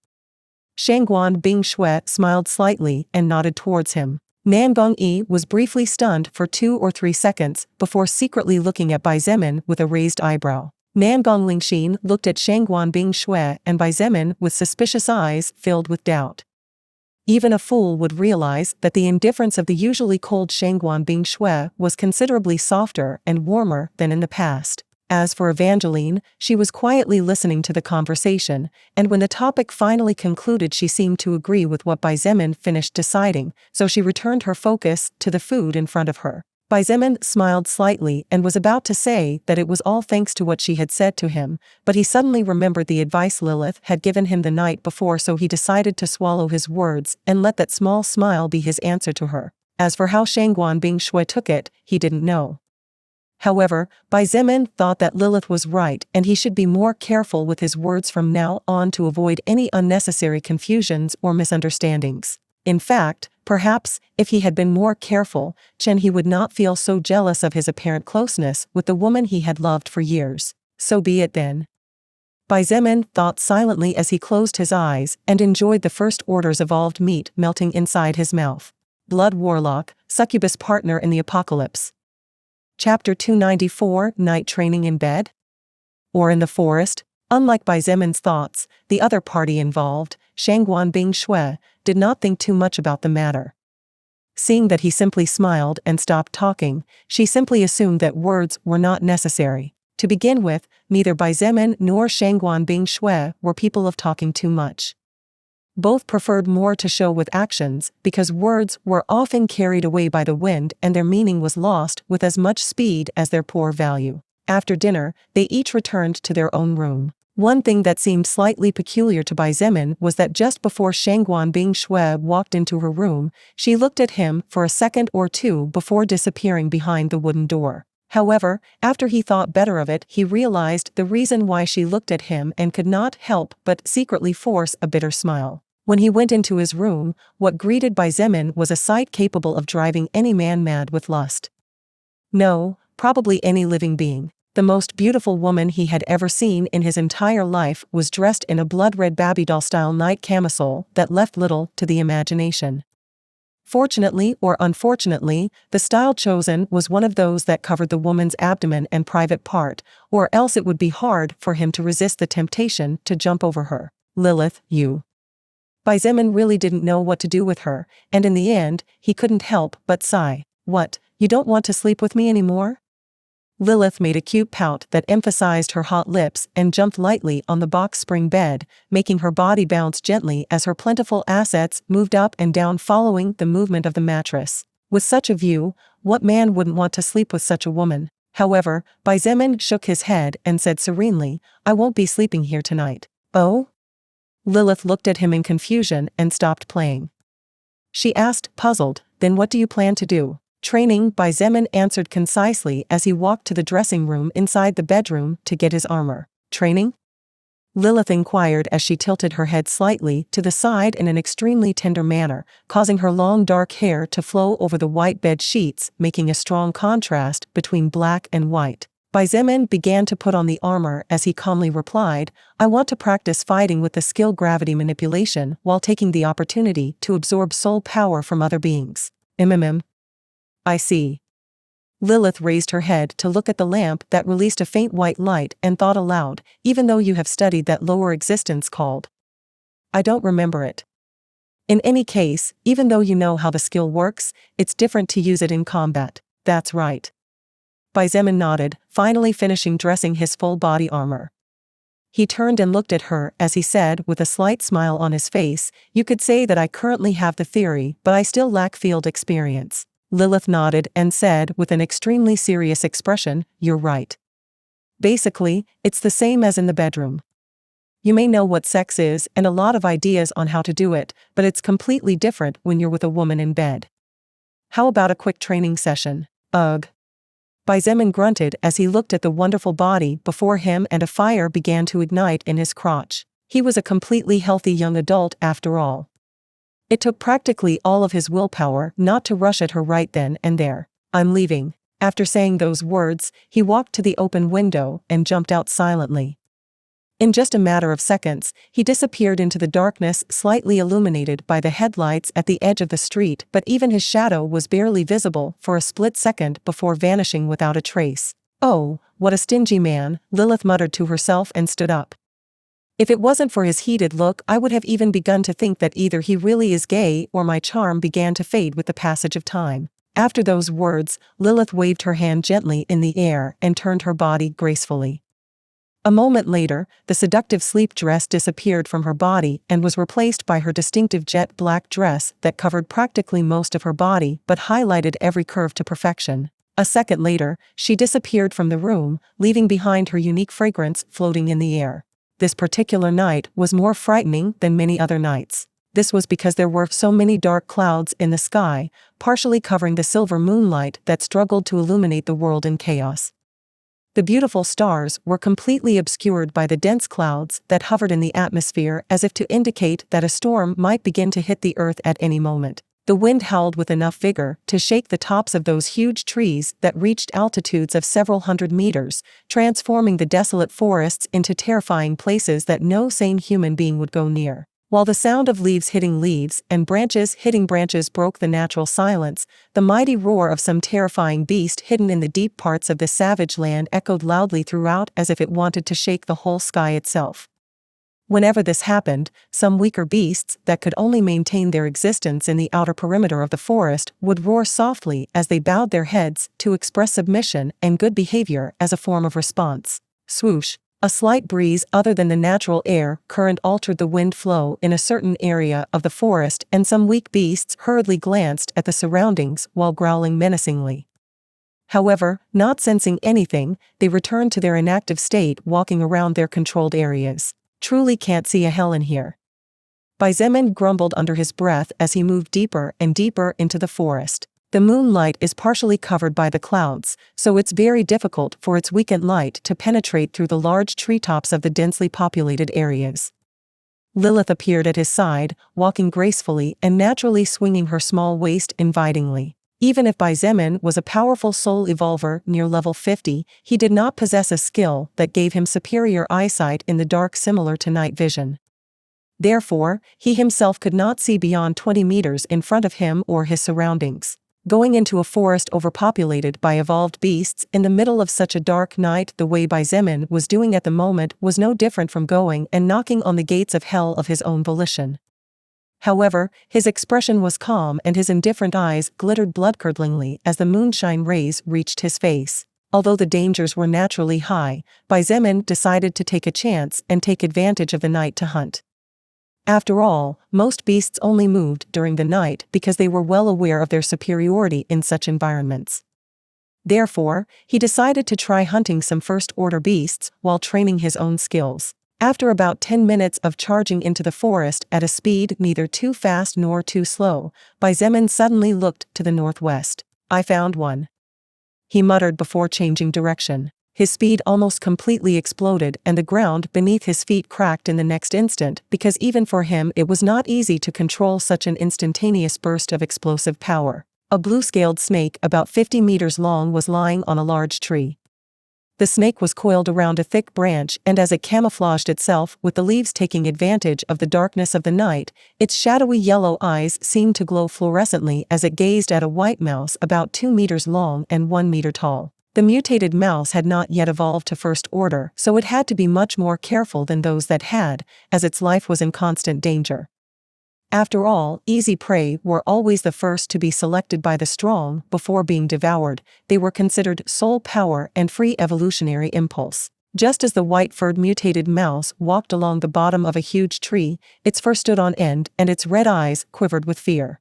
Shangguan Bingshui smiled slightly and nodded towards him. Nan Gongyi was briefly stunned for 2 or 3 seconds before secretly looking at Bai Zemin with a raised eyebrow. Nan Gonglingxin looked at Shangguan Bingshui and Bai Zemin with suspicious eyes filled with doubt. Even a fool would realize that the indifference of the usually cold Shangguan Bingshui was considerably softer and warmer than in the past. As for Evangeline, she was quietly listening to the conversation, and when the topic finally concluded she seemed to agree with what Bai Zemin finished deciding, so she returned her focus to the food in front of her. Bai Zemin smiled slightly and was about to say that it was all thanks to what she had said to him, but he suddenly remembered the advice Lilith had given him the night before, so he decided to swallow his words and let that small smile be his answer to her. As for how Shangguan Bingshui took it, he didn't know. However, Bai Zemin thought that Lilith was right and he should be more careful with his words from now on to avoid any unnecessary confusions or misunderstandings. In fact, perhaps, if he had been more careful, he would not feel so jealous of his apparent closeness with the woman he had loved for years. So be it then. Bai Zemin thought silently as he closed his eyes and enjoyed the first order's evolved meat melting inside his mouth. Blood Warlock, Succubus Partner in the Apocalypse. Chapter 294, Night Training in Bed? Or in the forest? Unlike Bai Zemin's thoughts, the other party involved, Shangguan Bingshui, did not think too much about the matter. Seeing that he simply smiled and stopped talking, she simply assumed that words were not necessary. To begin with, neither Bai Zemin nor Shangguan Bingshui were people of talking too much. Both preferred more to show with actions because words were often carried away by the wind and their meaning was lost with as much speed as their poor value. After dinner, they each returned to their own room. One thing that seemed slightly peculiar to Bai Zemin was that just before Shangguan Bingshui walked into her room, she looked at him for a second or two before disappearing behind the wooden door. However, after he thought better of it, he realized the reason why she looked at him and could not help but secretly force a bitter smile. When he went into his room, what greeted Bai Zemin was a sight capable of driving any man mad with lust. No, probably any living being. The most beautiful woman he had ever seen in his entire life was dressed in a blood-red Babydoll-style night camisole that left little to the imagination. Fortunately or unfortunately, the style chosen was one of those that covered the woman's abdomen and private part, or else it would be hard for him to resist the temptation to jump over her. Lilith, you. Bai Zemin really didn't know what to do with her, and in the end, he couldn't help but sigh. What, you don't want to sleep with me anymore? Lilith made a cute pout that emphasized her hot lips and jumped lightly on the box spring bed, making her body bounce gently as her plentiful assets moved up and down following the movement of the mattress. With such a view, what man wouldn't want to sleep with such a woman? However, Bai Zemin shook his head and said serenely, I won't be sleeping here tonight. Oh? Lilith looked at him in confusion and stopped playing. She asked, puzzled, then what do you plan to do? Training, Bai Zemin answered concisely as he walked to the dressing room inside the bedroom to get his armor. Training? Lilith inquired as she tilted her head slightly to the side in an extremely tender manner, causing her long dark hair to flow over the white bed sheets, making a strong contrast between black and white. Xietain began to put on the armor as he calmly replied, I want to practice fighting with the skill gravity manipulation while taking the opportunity to absorb soul power from other beings. I see. Lilith raised her head to look at the lamp that released a faint white light and thought aloud, even though you have studied that lower existence called. I don't remember it. In any case, even though you know how the skill works, it's different to use it in combat. That's right. Xietain nodded, finally finishing dressing his full body armor. He turned and looked at her as he said with a slight smile on his face, you could say that I currently have the theory, but I still lack field experience. Lilith nodded and said with an extremely serious expression, you're right. Basically, it's the same as in the bedroom. You may know what sex is and a lot of ideas on how to do it, but it's completely different when you're with a woman in bed. How about a quick training session? Ugh. Xietain grunted as he looked at the wonderful body before him and a fire began to ignite in his crotch. He was a completely healthy young adult after all. It took practically all of his willpower not to rush at her right then and there. I'm leaving. After saying those words, he walked to the open window and jumped out silently. In just a matter of seconds, he disappeared into the darkness slightly illuminated by the headlights at the edge of the street, but even his shadow was barely visible for a split second before vanishing without a trace. Oh, what a stingy man, Lilith muttered to herself and stood up. If it wasn't for his heated look, I would have even begun to think that either he really is gay or my charm began to fade with the passage of time. After those words, Lilith waved her hand gently in the air and turned her body gracefully. A moment later, the seductive sleep dress disappeared from her body and was replaced by her distinctive jet black dress that covered practically most of her body but highlighted every curve to perfection. A second later, she disappeared from the room, leaving behind her unique fragrance floating in the air. This particular night was more frightening than many other nights. This was because there were so many dark clouds in the sky, partially covering the silver moonlight that struggled to illuminate the world in chaos. The beautiful stars were completely obscured by the dense clouds that hovered in the atmosphere as if to indicate that a storm might begin to hit the earth at any moment. The wind howled with enough vigor to shake the tops of those huge trees that reached altitudes of several hundred meters, transforming the desolate forests into terrifying places that no sane human being would go near. While the sound of leaves hitting leaves and branches hitting branches broke the natural silence, the mighty roar of some terrifying beast hidden in the deep parts of the savage land echoed loudly throughout as if it wanted to shake the whole sky itself. Whenever this happened, some weaker beasts that could only maintain their existence in the outer perimeter of the forest would roar softly as they bowed their heads to express submission and good behavior as a form of response. Swoosh. A slight breeze other than the natural air current altered the wind flow in a certain area of the forest, and some weak beasts hurriedly glanced at the surroundings while growling menacingly. However, not sensing anything, they returned to their inactive state, walking around their controlled areas. Truly can't see a hell in here. Xietain grumbled under his breath as he moved deeper and deeper into the forest. The moonlight is partially covered by the clouds, so it's very difficult for its weakened light to penetrate through the large treetops of the densely populated areas. Lilith appeared at his side, walking gracefully and naturally swinging her small waist invitingly. Even if Xietain was a powerful soul evolver near level 50, he did not possess a skill that gave him superior eyesight in the dark similar to night vision. Therefore, he himself could not see beyond 20 meters in front of him or his surroundings. Going into a forest overpopulated by evolved beasts in the middle of such a dark night the way Xietain was doing at the moment was no different from going and knocking on the gates of hell of his own volition. However, his expression was calm and his indifferent eyes glittered blood-curdlingly as the moonshine rays reached his face. Although the dangers were naturally high, Xietain decided to take a chance and take advantage of the night to hunt. After all, most beasts only moved during the night because they were well aware of their superiority in such environments. Therefore, he decided to try hunting some first-order beasts while training his own skills. After about 10 minutes of charging into the forest at a speed neither too fast nor too slow, Xietain suddenly looked to the northwest. I found one, he muttered before changing direction. His speed almost completely exploded and the ground beneath his feet cracked in the next instant because even for him it was not easy to control such an instantaneous burst of explosive power. A blue-scaled snake about 50 meters long was lying on a large tree. The snake was coiled around a thick branch, and as it camouflaged itself with the leaves taking advantage of the darkness of the night, its shadowy yellow eyes seemed to glow fluorescently as it gazed at a white mouse about 2 meters long and 1 meter tall. The mutated mouse had not yet evolved to first order, so it had to be much more careful than those that had, as its life was in constant danger. After all, easy prey were always the first to be selected by the strong before being devoured. They were considered sole power and free evolutionary impulse. Just as the white-furred mutated mouse walked along the bottom of a huge tree, its fur stood on end and its red eyes quivered with fear.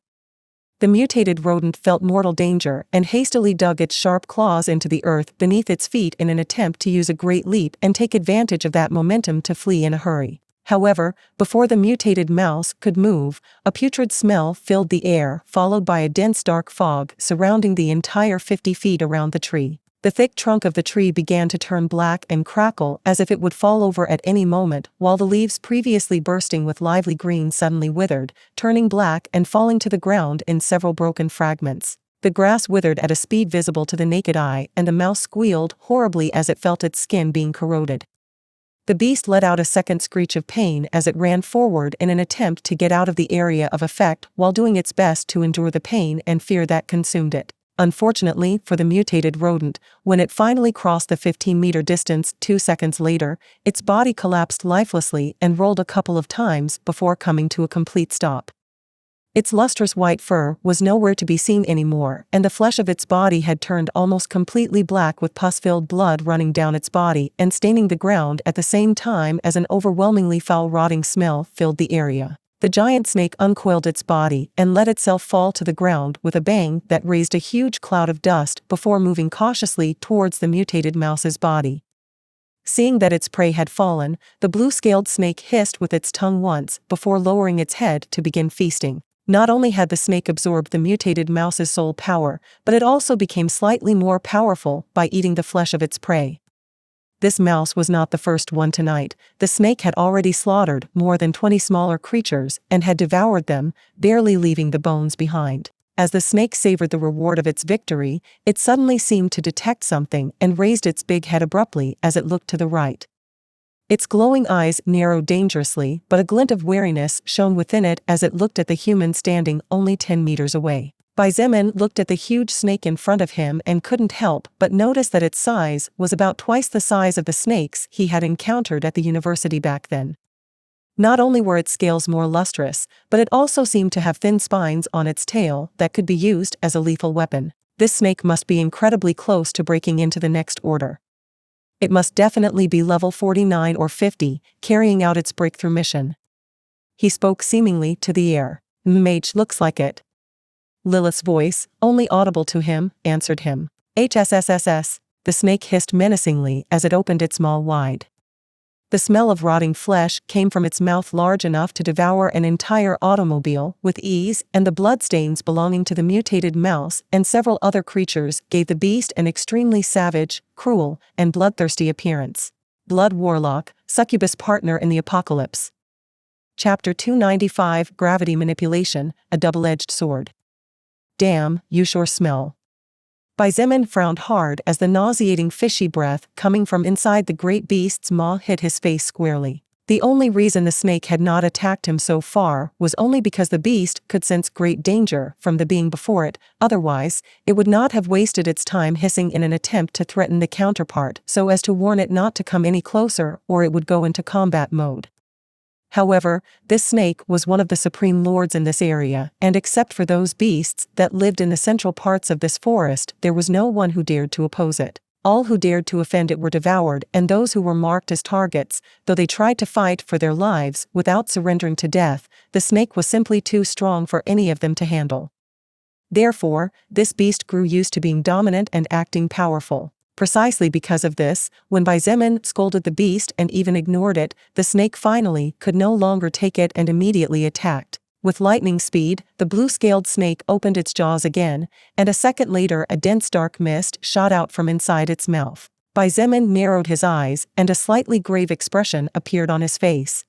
The mutated rodent felt mortal danger and hastily dug its sharp claws into the earth beneath its feet in an attempt to use a great leap and take advantage of that momentum to flee in a hurry. However, before the mutated mouse could move, a putrid smell filled the air, followed by a dense dark fog surrounding the entire 50 feet around the tree. The thick trunk of the tree began to turn black and crackle as if it would fall over at any moment, while the leaves previously bursting with lively green suddenly withered, turning black and falling to the ground in several broken fragments. The grass withered at a speed visible to the naked eye, and the mouse squealed horribly as it felt its skin being corroded. The beast let out a second screech of pain as it ran forward in an attempt to get out of the area of effect while doing its best to endure the pain and fear that consumed it. Unfortunately for the mutated rodent, when it finally crossed the 15-meter distance 2 seconds later, its body collapsed lifelessly and rolled a couple of times before coming to a complete stop. Its lustrous white fur was nowhere to be seen anymore, and the flesh of its body had turned almost completely black with pus-filled blood running down its body and staining the ground at the same time as an overwhelmingly foul rotting smell filled the area. The giant snake uncoiled its body and let itself fall to the ground with a bang that raised a huge cloud of dust before moving cautiously towards the mutated mouse's body. Seeing that its prey had fallen, the blue-scaled snake hissed with its tongue once before lowering its head to begin feasting. Not only had the snake absorbed the mutated mouse's soul power, but it also became slightly more powerful by eating the flesh of its prey. This mouse was not the first one tonight. The snake had already slaughtered more than 20 smaller creatures and had devoured them, barely leaving the bones behind. As the snake savored the reward of its victory, it suddenly seemed to detect something and raised its big head abruptly as it looked to the right. Its glowing eyes narrowed dangerously, but a glint of wariness shone within it as it looked at the human standing only 10 meters away. Xietain looked at the huge snake in front of him and couldn't help but notice that its size was about twice the size of the snakes he had encountered at the university back then. Not only were its scales more lustrous, but it also seemed to have thin spines on its tail that could be used as a lethal weapon. This snake must be incredibly close to breaking into the next order. It must definitely be level 49 or 50, carrying out its breakthrough mission. He spoke seemingly to the air. Mage looks like it. Lilith's voice, only audible to him, answered him. HSSSS, the snake hissed menacingly as it opened its maw wide. The smell of rotting flesh came from its mouth large enough to devour an entire automobile with ease, and the bloodstains belonging to the mutated mouse and several other creatures gave the beast an extremely savage, cruel, and bloodthirsty appearance. Blood Warlock, Succubus Partner in the Apocalypse. Chapter 295 Gravity Manipulation, a Double-Edged Sword. Damn, you sure smell. Xietain frowned hard as the nauseating fishy breath coming from inside the great beast's maw hit his face squarely. The only reason the snake had not attacked him so far was only because the beast could sense great danger from the being before it, otherwise, it would not have wasted its time hissing in an attempt to threaten the counterpart so as to warn it not to come any closer or it would go into combat mode. However, this snake was one of the supreme lords in this area, and except for those beasts that lived in the central parts of this forest, there was no one who dared to oppose it. All who dared to offend it were devoured, and those who were marked as targets, though they tried to fight for their lives without surrendering to death, the snake was simply too strong for any of them to handle. Therefore, this beast grew used to being dominant and acting powerful. Precisely because of this, when Xietain scolded the beast and even ignored it, the snake finally could no longer take it and immediately attacked. With lightning speed, the blue-scaled snake opened its jaws again, and a second later a dense dark mist shot out from inside its mouth. Xietain narrowed his eyes, and a slightly grave expression appeared on his face.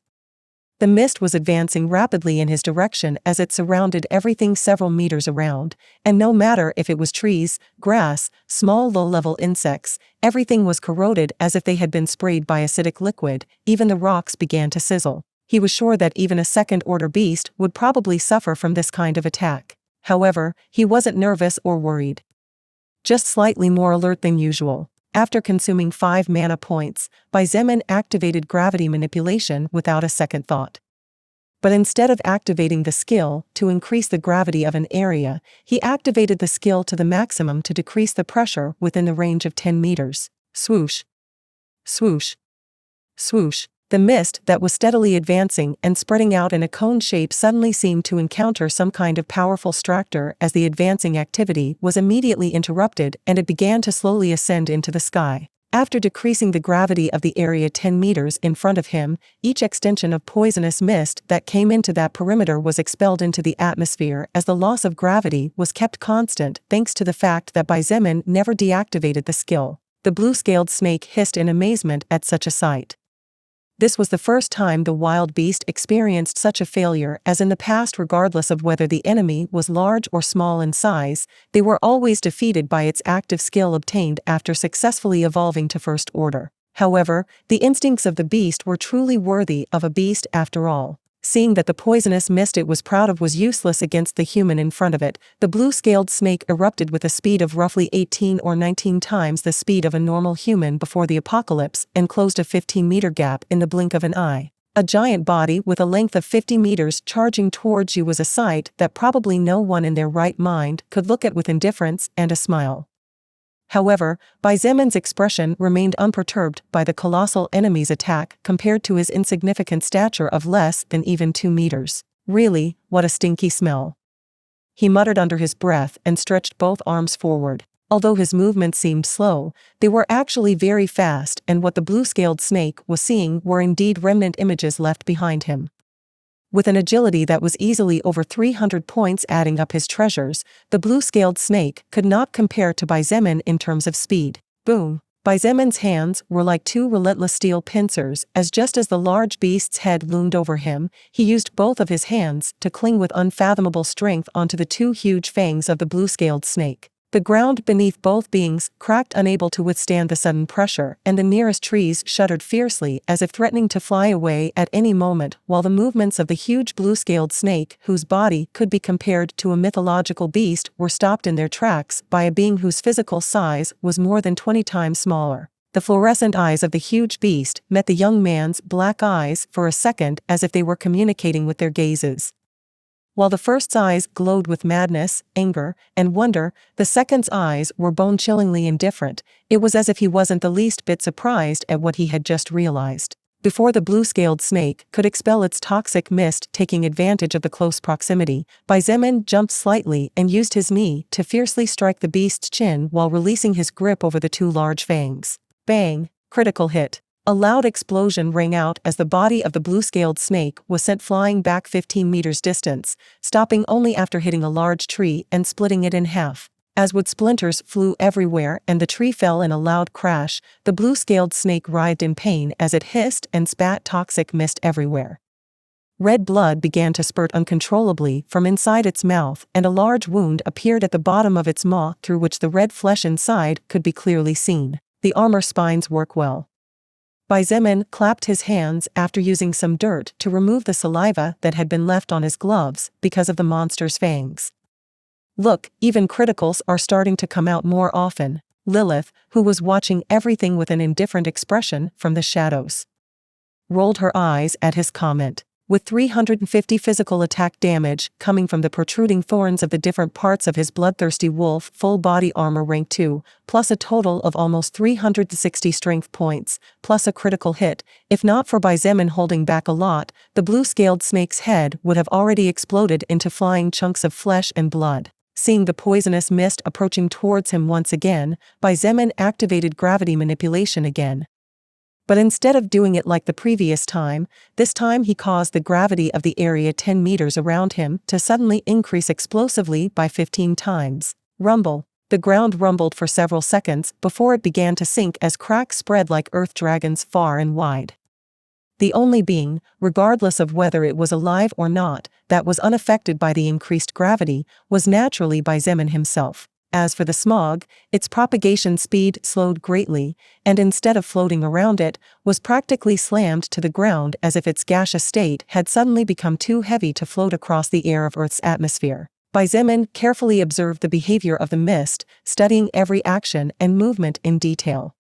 The mist was advancing rapidly in his direction as it surrounded everything several meters around, and no matter if it was trees, grass, small low-level insects, everything was corroded as if they had been sprayed by acidic liquid. Even the rocks began to sizzle. He was sure that even a second-order beast would probably suffer from this kind of attack. However, he wasn't nervous or worried. Just slightly more alert than usual. After consuming 5 mana points, Xietain activated gravity manipulation without a second thought. But instead of activating the skill to increase the gravity of an area, he activated the skill to the maximum to decrease the pressure within the range of 10 meters. Swoosh. Swoosh. Swoosh. The mist that was steadily advancing and spreading out in a cone shape suddenly seemed to encounter some kind of powerful distractor as the advancing activity was immediately interrupted and it began to slowly ascend into the sky. After decreasing the gravity of the area 10 meters in front of him, each extension of poisonous mist that came into that perimeter was expelled into the atmosphere as the loss of gravity was kept constant thanks to the fact that Xietain never deactivated the skill. The blue-scaled snake hissed in amazement at such a sight. This was the first time the wild beast experienced such a failure, as in the past, regardless of whether the enemy was large or small in size, they were always defeated by its active skill obtained after successfully evolving to First Order. However, the instincts of the beast were truly worthy of a beast after all. Seeing that the poisonous mist it was proud of was useless against the human in front of it, the blue-scaled snake erupted with a speed of roughly 18 or 19 times the speed of a normal human before the apocalypse and closed a 15-meter gap in the blink of an eye. A giant body with a length of 50 meters charging towards you was a sight that probably no one in their right mind could look at with indifference and a smile. However, Xietan's expression remained unperturbed by the colossal enemy's attack compared to his insignificant stature of less than even 2 meters. Really, what a stinky smell. He muttered under his breath and stretched both arms forward. Although his movements seemed slow, they were actually very fast, and what the blue-scaled snake was seeing were indeed remnant images left behind him. With an agility that was easily over 300 points adding up his treasures, the blue-scaled snake could not compare to Xietain in terms of speed. Boom! Xietan's hands were like 2 relentless steel pincers as just as the large beast's head loomed over him, he used both of his hands to cling with unfathomable strength onto the 2 huge fangs of the blue-scaled snake. The ground beneath both beings cracked, unable to withstand the sudden pressure, and the nearest trees shuddered fiercely as if threatening to fly away at any moment, while the movements of the huge blue-scaled snake, whose body could be compared to a mythological beast, were stopped in their tracks by a being whose physical size was more than 20 times smaller. The fluorescent eyes of the huge beast met the young man's black eyes for a second as if they were communicating with their gazes. While the first's eyes glowed with madness, anger, and wonder, the second's eyes were bone-chillingly indifferent. It was as if he wasn't the least bit surprised at what he had just realized. Before the blue-scaled snake could expel its toxic mist, taking advantage of the close proximity, Xietain jumped slightly and used his knee to fiercely strike the beast's chin while releasing his grip over the 2 large fangs. Bang! Critical hit. A loud explosion rang out as the body of the blue-scaled snake was sent flying back 15 meters distance, stopping only after hitting a large tree and splitting it in half. As wood splinters flew everywhere and the tree fell in a loud crash, the blue-scaled snake writhed in pain as it hissed and spat toxic mist everywhere. Red blood began to spurt uncontrollably from inside its mouth, and a large wound appeared at the bottom of its maw through which the red flesh inside could be clearly seen. The armor spines work well. Xietain clapped his hands after using some dirt to remove the saliva that had been left on his gloves because of the monster's fangs. Look, even criticals are starting to come out more often. Lilith, who was watching everything with an indifferent expression from the shadows, rolled her eyes at his comment. With 350 physical attack damage coming from the protruding thorns of the different parts of his bloodthirsty wolf full-body armor rank 2, plus a total of almost 360 strength points, plus a critical hit, if not for Xietain holding back a lot, the blue-scaled snake's head would have already exploded into flying chunks of flesh and blood. Seeing the poisonous mist approaching towards him once again, Xietain activated gravity manipulation again. But instead of doing it like the previous time, this time he caused the gravity of the area 10 meters around him to suddenly increase explosively by 15 times. Rumble. The ground rumbled for several seconds before it began to sink as cracks spread like earth dragons far and wide. The only being, regardless of whether it was alive or not, that was unaffected by the increased gravity, was naturally Xietain himself. As for the smog, its propagation speed slowed greatly, and instead of floating around it, was practically slammed to the ground as if its gaseous state had suddenly become too heavy to float across the air of Earth's atmosphere. Xietain carefully observed the behavior of the mist, studying every action and movement in detail.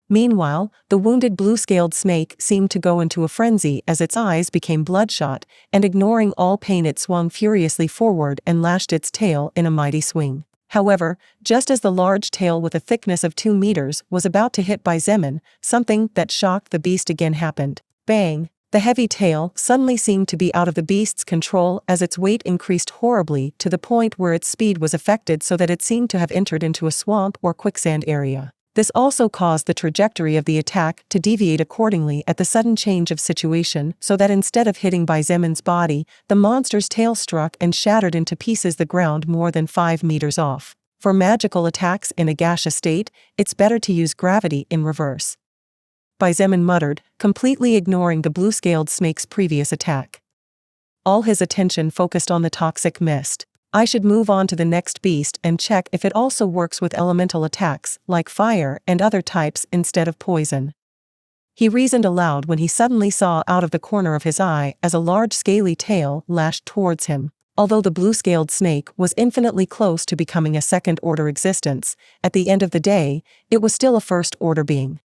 Meanwhile, the wounded blue-scaled snake seemed to go into a frenzy as its eyes became bloodshot, and ignoring all pain it swung furiously forward and lashed its tail in a mighty swing. However, just as the large tail with a thickness of 2 meters was about to hit Xietain, something that shocked the beast again happened. Bang! The heavy tail suddenly seemed to be out of the beast's control as its weight increased horribly to the point where its speed was affected so that it seemed to have entered into a swamp or quicksand area. This also caused the trajectory of the attack to deviate accordingly at the sudden change of situation so that instead of hitting Xietan's body, the monster's tail struck and shattered into pieces the ground more than 5 meters off. For magical attacks in a gaseous state, it's better to use gravity in reverse. Xietain muttered, completely ignoring the blue-scaled snake's previous attack. All his attention focused on the toxic mist. I should move on to the next beast and check if it also works with elemental attacks, like fire and other types instead of poison. He reasoned aloud when he suddenly saw out of the corner of his eye as a large scaly tail lashed towards him. Although the blue-scaled snake was infinitely close to becoming a second-order existence, at the end of the day, it was still a first-order being.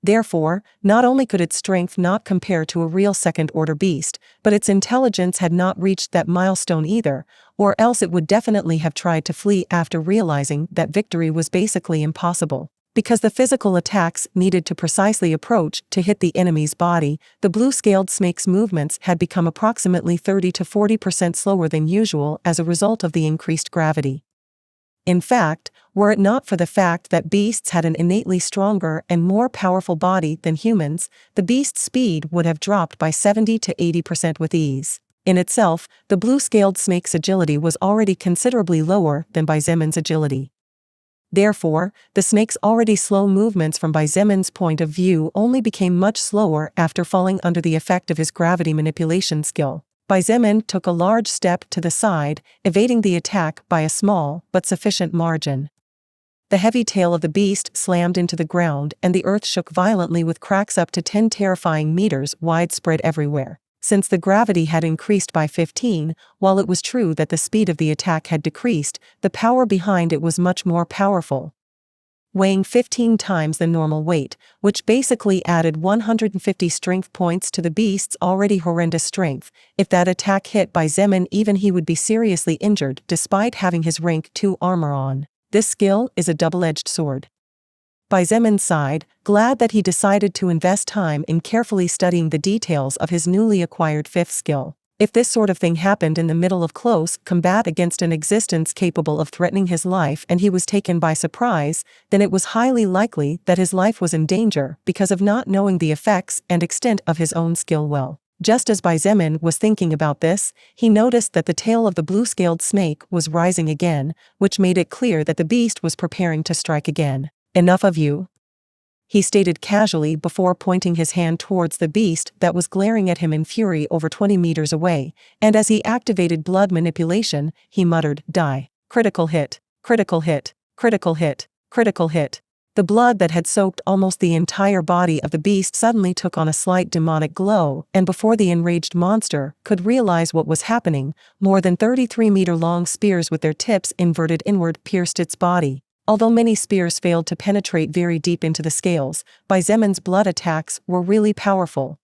Therefore, not only could its strength not compare to a real second-order beast, but its intelligence had not reached that milestone either, or else it would definitely have tried to flee after realizing that victory was basically impossible. Because the physical attacks needed to precisely approach to hit the enemy's body, the blue-scaled snake's movements had become approximately 30 to 40% slower than usual as a result of the increased gravity. In fact, were it not for the fact that beasts had an innately stronger and more powerful body than humans, the beast's speed would have dropped by 70 to 80% with ease. In itself, the blue-scaled snake's agility was already considerably lower than Xietan's agility. Therefore, the snake's already slow movements from Xietan's point of view only became much slower after falling under the effect of his gravity manipulation skill. Xietain took a large step to the side, evading the attack by a small but sufficient margin. The heavy tail of the beast slammed into the ground and the earth shook violently with cracks up to 10 terrifying meters widespread everywhere. Since the gravity had increased by 15, while it was true that the speed of the attack had decreased, the power behind it was much more powerful. Weighing 15 times the normal weight, which basically added 150 strength points to the beast's already horrendous strength. If that attack hit Xietain, even he would be seriously injured despite having his rank 2 armor on. This skill is a double-edged sword. Xietain sighed, glad that he decided to invest time in carefully studying the details of his newly acquired 5th skill. If this sort of thing happened in the middle of close combat against an existence capable of threatening his life and he was taken by surprise, then it was highly likely that his life was in danger because of not knowing the effects and extent of his own skill well. Just as Xietain was thinking about this, he noticed that the tail of the blue-scaled snake was rising again, which made it clear that the beast was preparing to strike again. "Enough of you," he stated casually before pointing his hand towards the beast that was glaring at him in fury over 20 meters away, and as he activated blood manipulation, he muttered, "Die. Critical hit, critical hit, critical hit, critical hit." The blood that had soaked almost the entire body of the beast suddenly took on a slight demonic glow, and before the enraged monster could realize what was happening, more than 33-meter-long spears with their tips inverted inward pierced its body. Although many spears failed to penetrate very deep into the scales, Xietan's blood attacks were really powerful.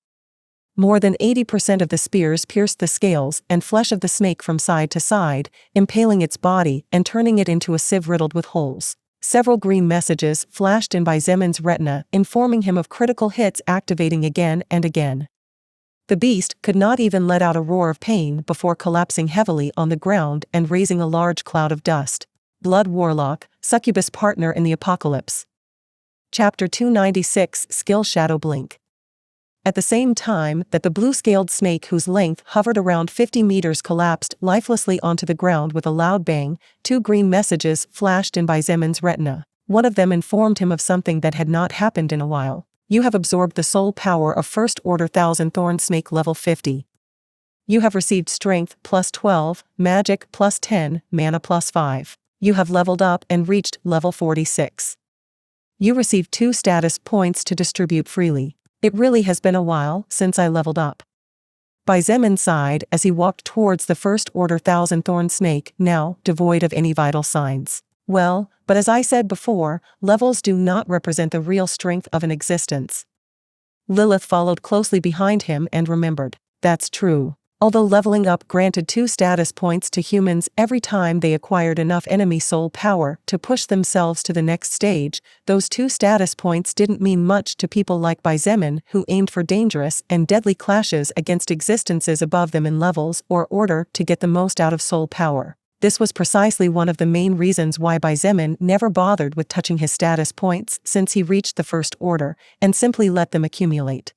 More than 80% of the spears pierced the scales and flesh of the snake from side to side, impaling its body and turning it into a sieve riddled with holes. Several green messages flashed in Xietan's retina, informing him of critical hits activating again and again. The beast could not even let out a roar of pain before collapsing heavily on the ground and raising a large cloud of dust. Blood Warlock, Succubus Partner in the Apocalypse. Chapter 296, Skill Shadow Blink. At the same time that the blue-scaled snake whose length hovered around 50 meters collapsed lifelessly onto the ground with a loud bang, 2 green messages flashed in Xietan's retina. One of them informed him of something that had not happened in a while. You have absorbed the soul power of First Order Thousand Thorn Snake level 50. You have received Strength plus 12, Magic plus 10, Mana plus 5. You have leveled up and reached level 46. You receive 2 status points to distribute freely. It really has been a while since I leveled up. Xietain sighed as he walked towards the First Order Thousand Thorn Snake, now devoid of any vital signs. Well, but as I said before, levels do not represent the real strength of an existence. Lilith followed closely behind him and remembered. That's true. Although leveling up granted 2 status points to humans every time they acquired enough enemy soul power to push themselves to the next stage, those 2 status points didn't mean much to people like Xietain who aimed for dangerous and deadly clashes against existences above them in levels or order to get the most out of soul power. This was precisely one of the main reasons why Xietain never bothered with touching his status points since he reached the First Order, and simply let them accumulate.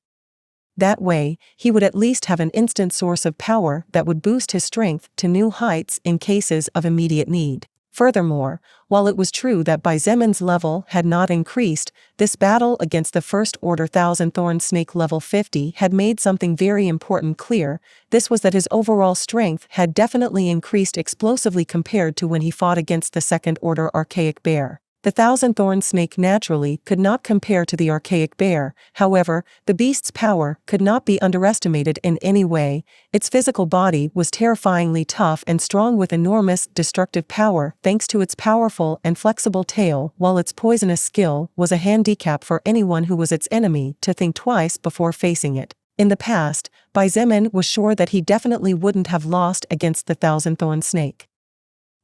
That way, he would at least have an instant source of power that would boost his strength to new heights in cases of immediate need. Furthermore, while it was true that Xietan's level had not increased, this battle against the First Order Thousand Thorn Snake level 50 had made something very important clear. This was that his overall strength had definitely increased explosively compared to when he fought against the Second Order Archaic Bear. The Thousand Thorn Snake naturally could not compare to the Archaic Bear, however, the beast's power could not be underestimated in any way. Its physical body was terrifyingly tough and strong with enormous destructive power thanks to its powerful and flexible tail, while its poisonous skill was a handicap for anyone who was its enemy to think twice before facing it. In the past, Xietain was sure that he definitely wouldn't have lost against the Thousand Thorn Snake.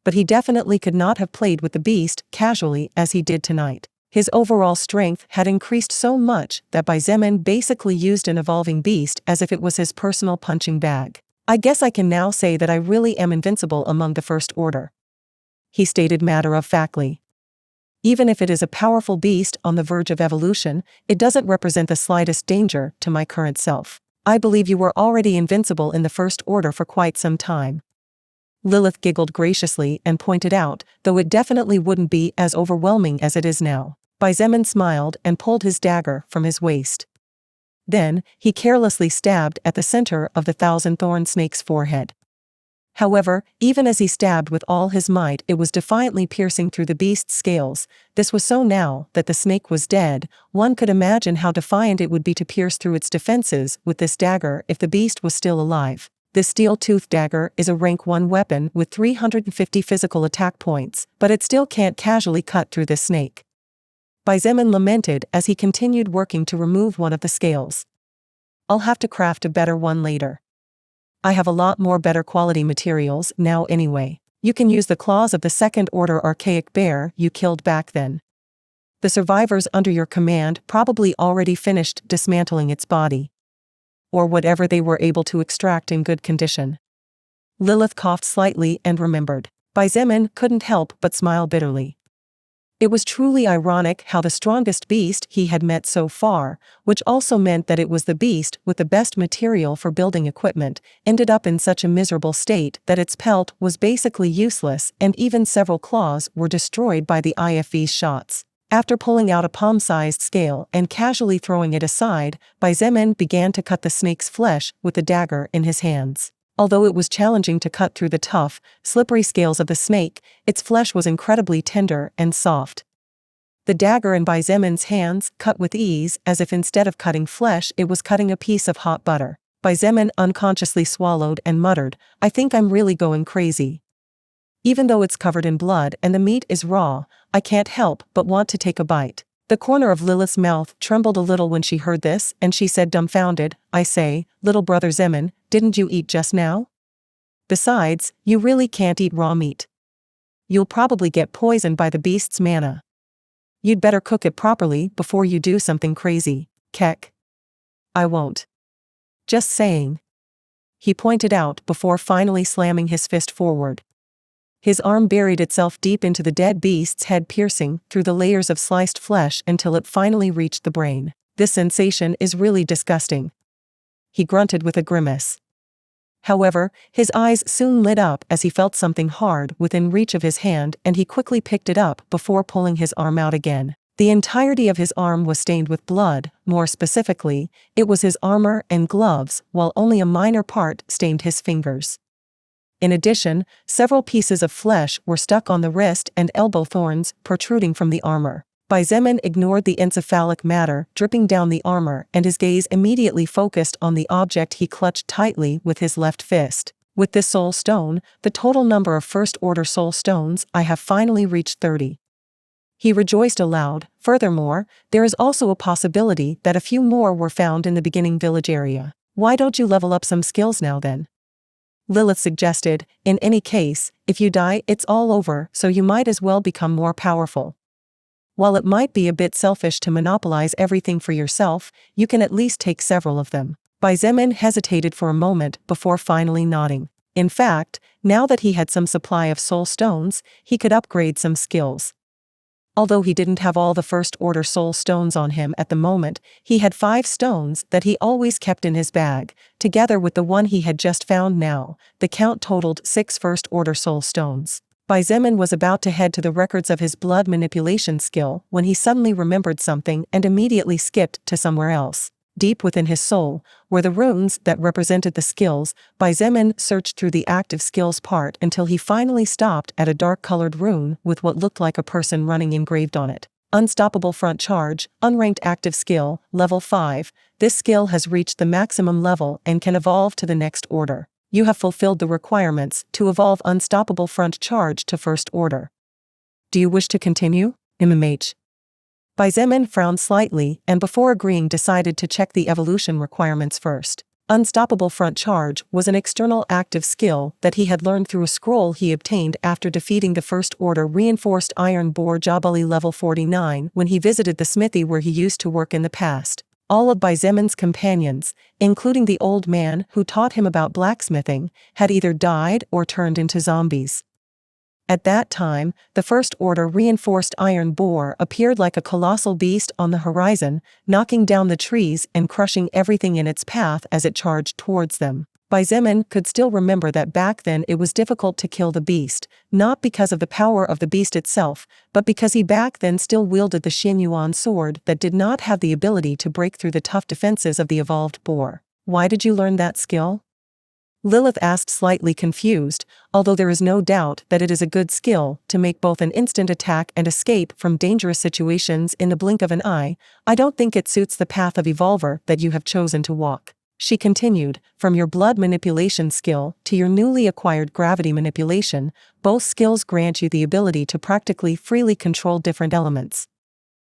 But he definitely could not have played with the beast casually as he did tonight. His overall strength had increased so much that Xietain basically used an evolving beast as if it was his personal punching bag. I guess I can now say that I really am invincible among the First Order, he stated matter-of-factly. Even if it is a powerful beast on the verge of evolution, it doesn't represent the slightest danger to my current self. I believe you were already invincible in the First Order for quite some time. Lilith giggled graciously and pointed out, though it definitely wouldn't be as overwhelming as it is now. Xietain smiled and pulled his dagger from his waist. Then, he carelessly stabbed at the center of the Thousand Thorn Snake's forehead. However, even as he stabbed with all his might, it was defiantly piercing through the beast's scales. This was so now that the snake was dead. One could imagine how defiant it would be to pierce through its defenses with this dagger if the beast was still alive. This steel-toothed dagger is a rank 1 weapon with 350 physical attack points, but it still can't casually cut through this snake. Xietain lamented as he continued working to remove one of the scales. I'll have to craft a better one later. I have a lot more better quality materials now anyway. You can use the claws of the Second Order Archaic Bear you killed back then. The survivors under your command probably already finished dismantling its body, or whatever they were able to extract in good condition. Lilith coughed slightly and remembered. Xietain couldn't help but smile bitterly. It was truly ironic how the strongest beast he had met so far, which also meant that it was the beast with the best material for building equipment, ended up in such a miserable state that its pelt was basically useless and even several claws were destroyed by the IFV's shots. After pulling out a palm-sized scale and casually throwing it aside, Xietain began to cut the snake's flesh with the dagger in his hands. Although it was challenging to cut through the tough, slippery scales of the snake, its flesh was incredibly tender and soft. The dagger in Xietan's hands cut with ease as if instead of cutting flesh it was cutting a piece of hot butter. Xietain unconsciously swallowed and muttered, I think I'm really going crazy. Even though it's covered in blood and the meat is raw, I can't help but want to take a bite. The corner of Lilith's mouth trembled a little when she heard this, and she said dumbfounded, I say, little brother Xietain, didn't you eat just now? Besides, you really can't eat raw meat. You'll probably get poisoned by the beast's mana. You'd better cook it properly before you do something crazy. Keck. I won't. Just saying. He pointed out before finally slamming his fist forward. His arm buried itself deep into the dead beast's head, piercing through the layers of sliced flesh until it finally reached the brain. This sensation is really disgusting. He grunted with a grimace. However, his eyes soon lit up as he felt something hard within reach of his hand, and he quickly picked it up before pulling his arm out again. The entirety of his arm was stained with blood, more specifically, it was his armor and gloves, while only a minor part stained his fingers. In addition, several pieces of flesh were stuck on the wrist and elbow thorns protruding from the armor. Xietain ignored the encephalic matter dripping down the armor, and his gaze immediately focused on the object he clutched tightly with his left fist. With this soul stone, the total number of first-order soul stones, I have finally reached 30. He rejoiced aloud. Furthermore, there is also a possibility that a few more were found in the beginning village area. Why don't you level up some skills now then? Lilith suggested. In any case, if you die, it's all over, so you might as well become more powerful. While it might be a bit selfish to monopolize everything for yourself, you can at least take several of them. Xietain hesitated for a moment before finally nodding. In fact, now that he had some supply of soul stones, he could upgrade some skills. Although he didn't have all the first-order soul stones on him at the moment, he had 5 stones that he always kept in his bag, together with the one he had just found now. The count totaled 6 first-order soul stones. Xietain was about to head to the records of his blood manipulation skill when he suddenly remembered something and immediately skipped to somewhere else. Deep within his soul were the runes that represented the skills. Xietain searched through the active skills part until he finally stopped at a dark-colored rune with what looked like a person running engraved on it. Unstoppable front charge, unranked active skill, level 5. This skill has reached the maximum level and can evolve to the next order. You have fulfilled the requirements to evolve unstoppable front charge to first order. Do you wish to continue? MMH. Xietain frowned slightly and before agreeing decided to check the evolution requirements first. Unstoppable front charge was an external active skill that he had learned through a scroll he obtained after defeating the First Order reinforced Iron Boar Jabali level 49 when he visited the smithy where he used to work in the past. All of Xietan's companions, including the old man who taught him about blacksmithing, had either died or turned into zombies. At that time, the First Order reinforced Iron Boar appeared like a colossal beast on the horizon, knocking down the trees and crushing everything in its path as it charged towards them. Xietain could still remember that back then it was difficult to kill the beast, not because of the power of the beast itself, but because he back then still wielded the Xianyuan sword that did not have the ability to break through the tough defenses of the evolved boar. Why did you learn that skill? Lilith asked, slightly confused, although there is no doubt that it is a good skill to make both an instant attack and escape from dangerous situations in the blink of an eye. I don't think it suits the path of evolver that you have chosen to walk. She continued, from your blood manipulation skill to your newly acquired gravity manipulation, both skills grant you the ability to practically freely control different elements.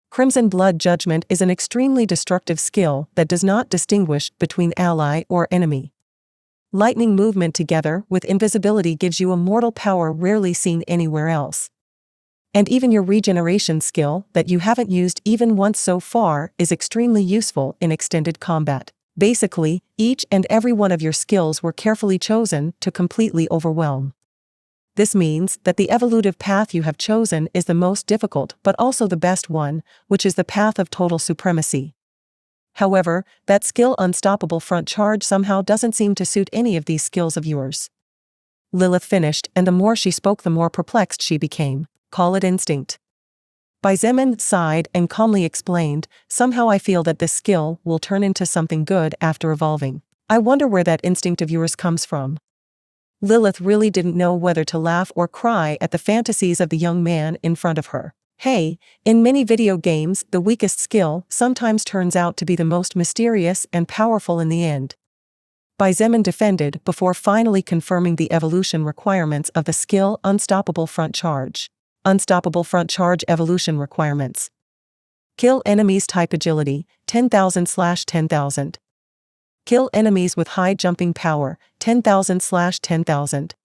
Crimson Blood Judgment is an extremely destructive skill that does not distinguish between ally or enemy. Lightning movement together with invisibility gives you a mortal power rarely seen anywhere else. And even your regeneration skill, that you haven't used even once so far, is extremely useful in extended combat. Basically, each and every one of your skills were carefully chosen to completely overwhelm. This means that the evolutive path you have chosen is the most difficult but also the best one, which is the path of total supremacy. However, that skill unstoppable front charge somehow doesn't seem to suit any of these skills of yours. Lilith finished, and the more she spoke the more perplexed she became. Call it instinct. Xietain sighed and calmly explained, somehow I feel that this skill will turn into something good after evolving. I wonder where that instinct of yours comes from. Lilith really didn't know whether to laugh or cry at the fantasies of the young man in front of her. Hey, in many video games, the weakest skill sometimes turns out to be the most mysterious and powerful in the end. Xietain defended before finally confirming the evolution requirements of the skill Unstoppable Front Charge. Unstoppable Front Charge evolution requirements. Kill enemies type agility, 10,000/10,000. Kill enemies with high jumping power, 10,000/10,000.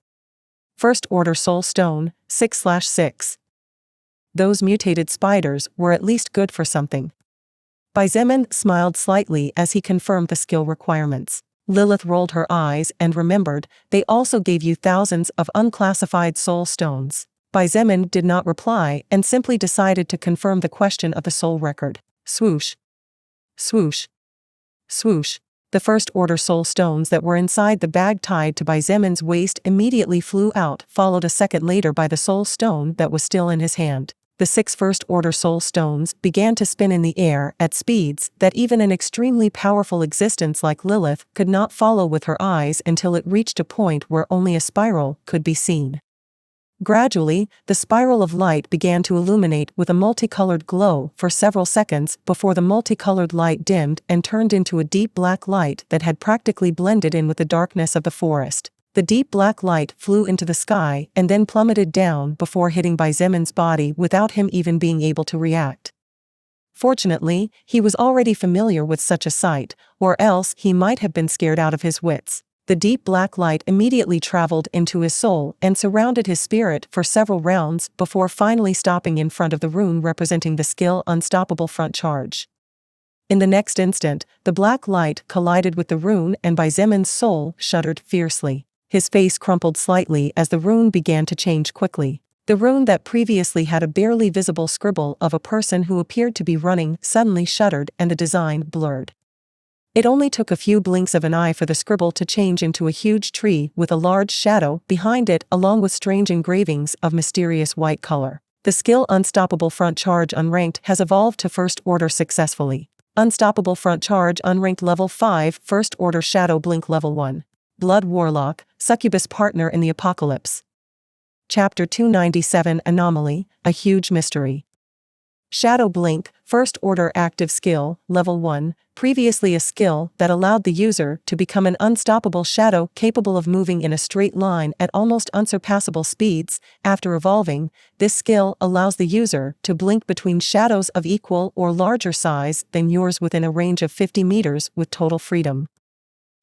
First Order Soul Stone, 6/6. Those mutated spiders were at least good for something. Xietain smiled slightly as he confirmed the skill requirements. Lilith rolled her eyes and remembered, they also gave you thousands of unclassified soul stones. Xietain did not reply and simply decided to confirm the question of the soul record. Swoosh. Swoosh. Swoosh. The First Order soul stones that were inside the bag tied to Xietan's waist immediately flew out, followed a second later by the soul stone that was still in his hand. The 6 first-order soul stones began to spin in the air at speeds that even an extremely powerful existence like Lilith could not follow with her eyes until it reached a point where only a spiral could be seen. Gradually, the spiral of light began to illuminate with a multicolored glow for several seconds before the multicolored light dimmed and turned into a deep black light that had practically blended in with the darkness of the forest. The deep black light flew into the sky and then plummeted down before hitting Xietain's body without him even being able to react. Fortunately, he was already familiar with such a sight, or else he might have been scared out of his wits. The deep black light immediately traveled into his soul and surrounded his spirit for several rounds before finally stopping in front of the rune representing the skill Unstoppable Front Charge. In the next instant, the black light collided with the rune and Xietan's soul shuddered fiercely. His face crumpled slightly as the rune began to change quickly. The rune that previously had a barely visible scribble of a person who appeared to be running suddenly shuddered and the design blurred. It only took a few blinks of an eye for the scribble to change into a huge tree with a large shadow behind it along with strange engravings of mysterious white color. The skill Unstoppable Front Charge Unranked has evolved to First Order successfully. Unstoppable Front Charge Unranked Level 5 First Order Shadow Blink Level 1. Blood Warlock, Succubus Partner in the Apocalypse. Chapter 297 Anomaly, A Huge Mystery. Shadow Blink, First Order Active Skill, Level 1, previously a skill that allowed the user to become an unstoppable shadow capable of moving in a straight line at almost unsurpassable speeds. After evolving, this skill allows the user to blink between shadows of equal or larger size than yours within a range of 50 meters with total freedom.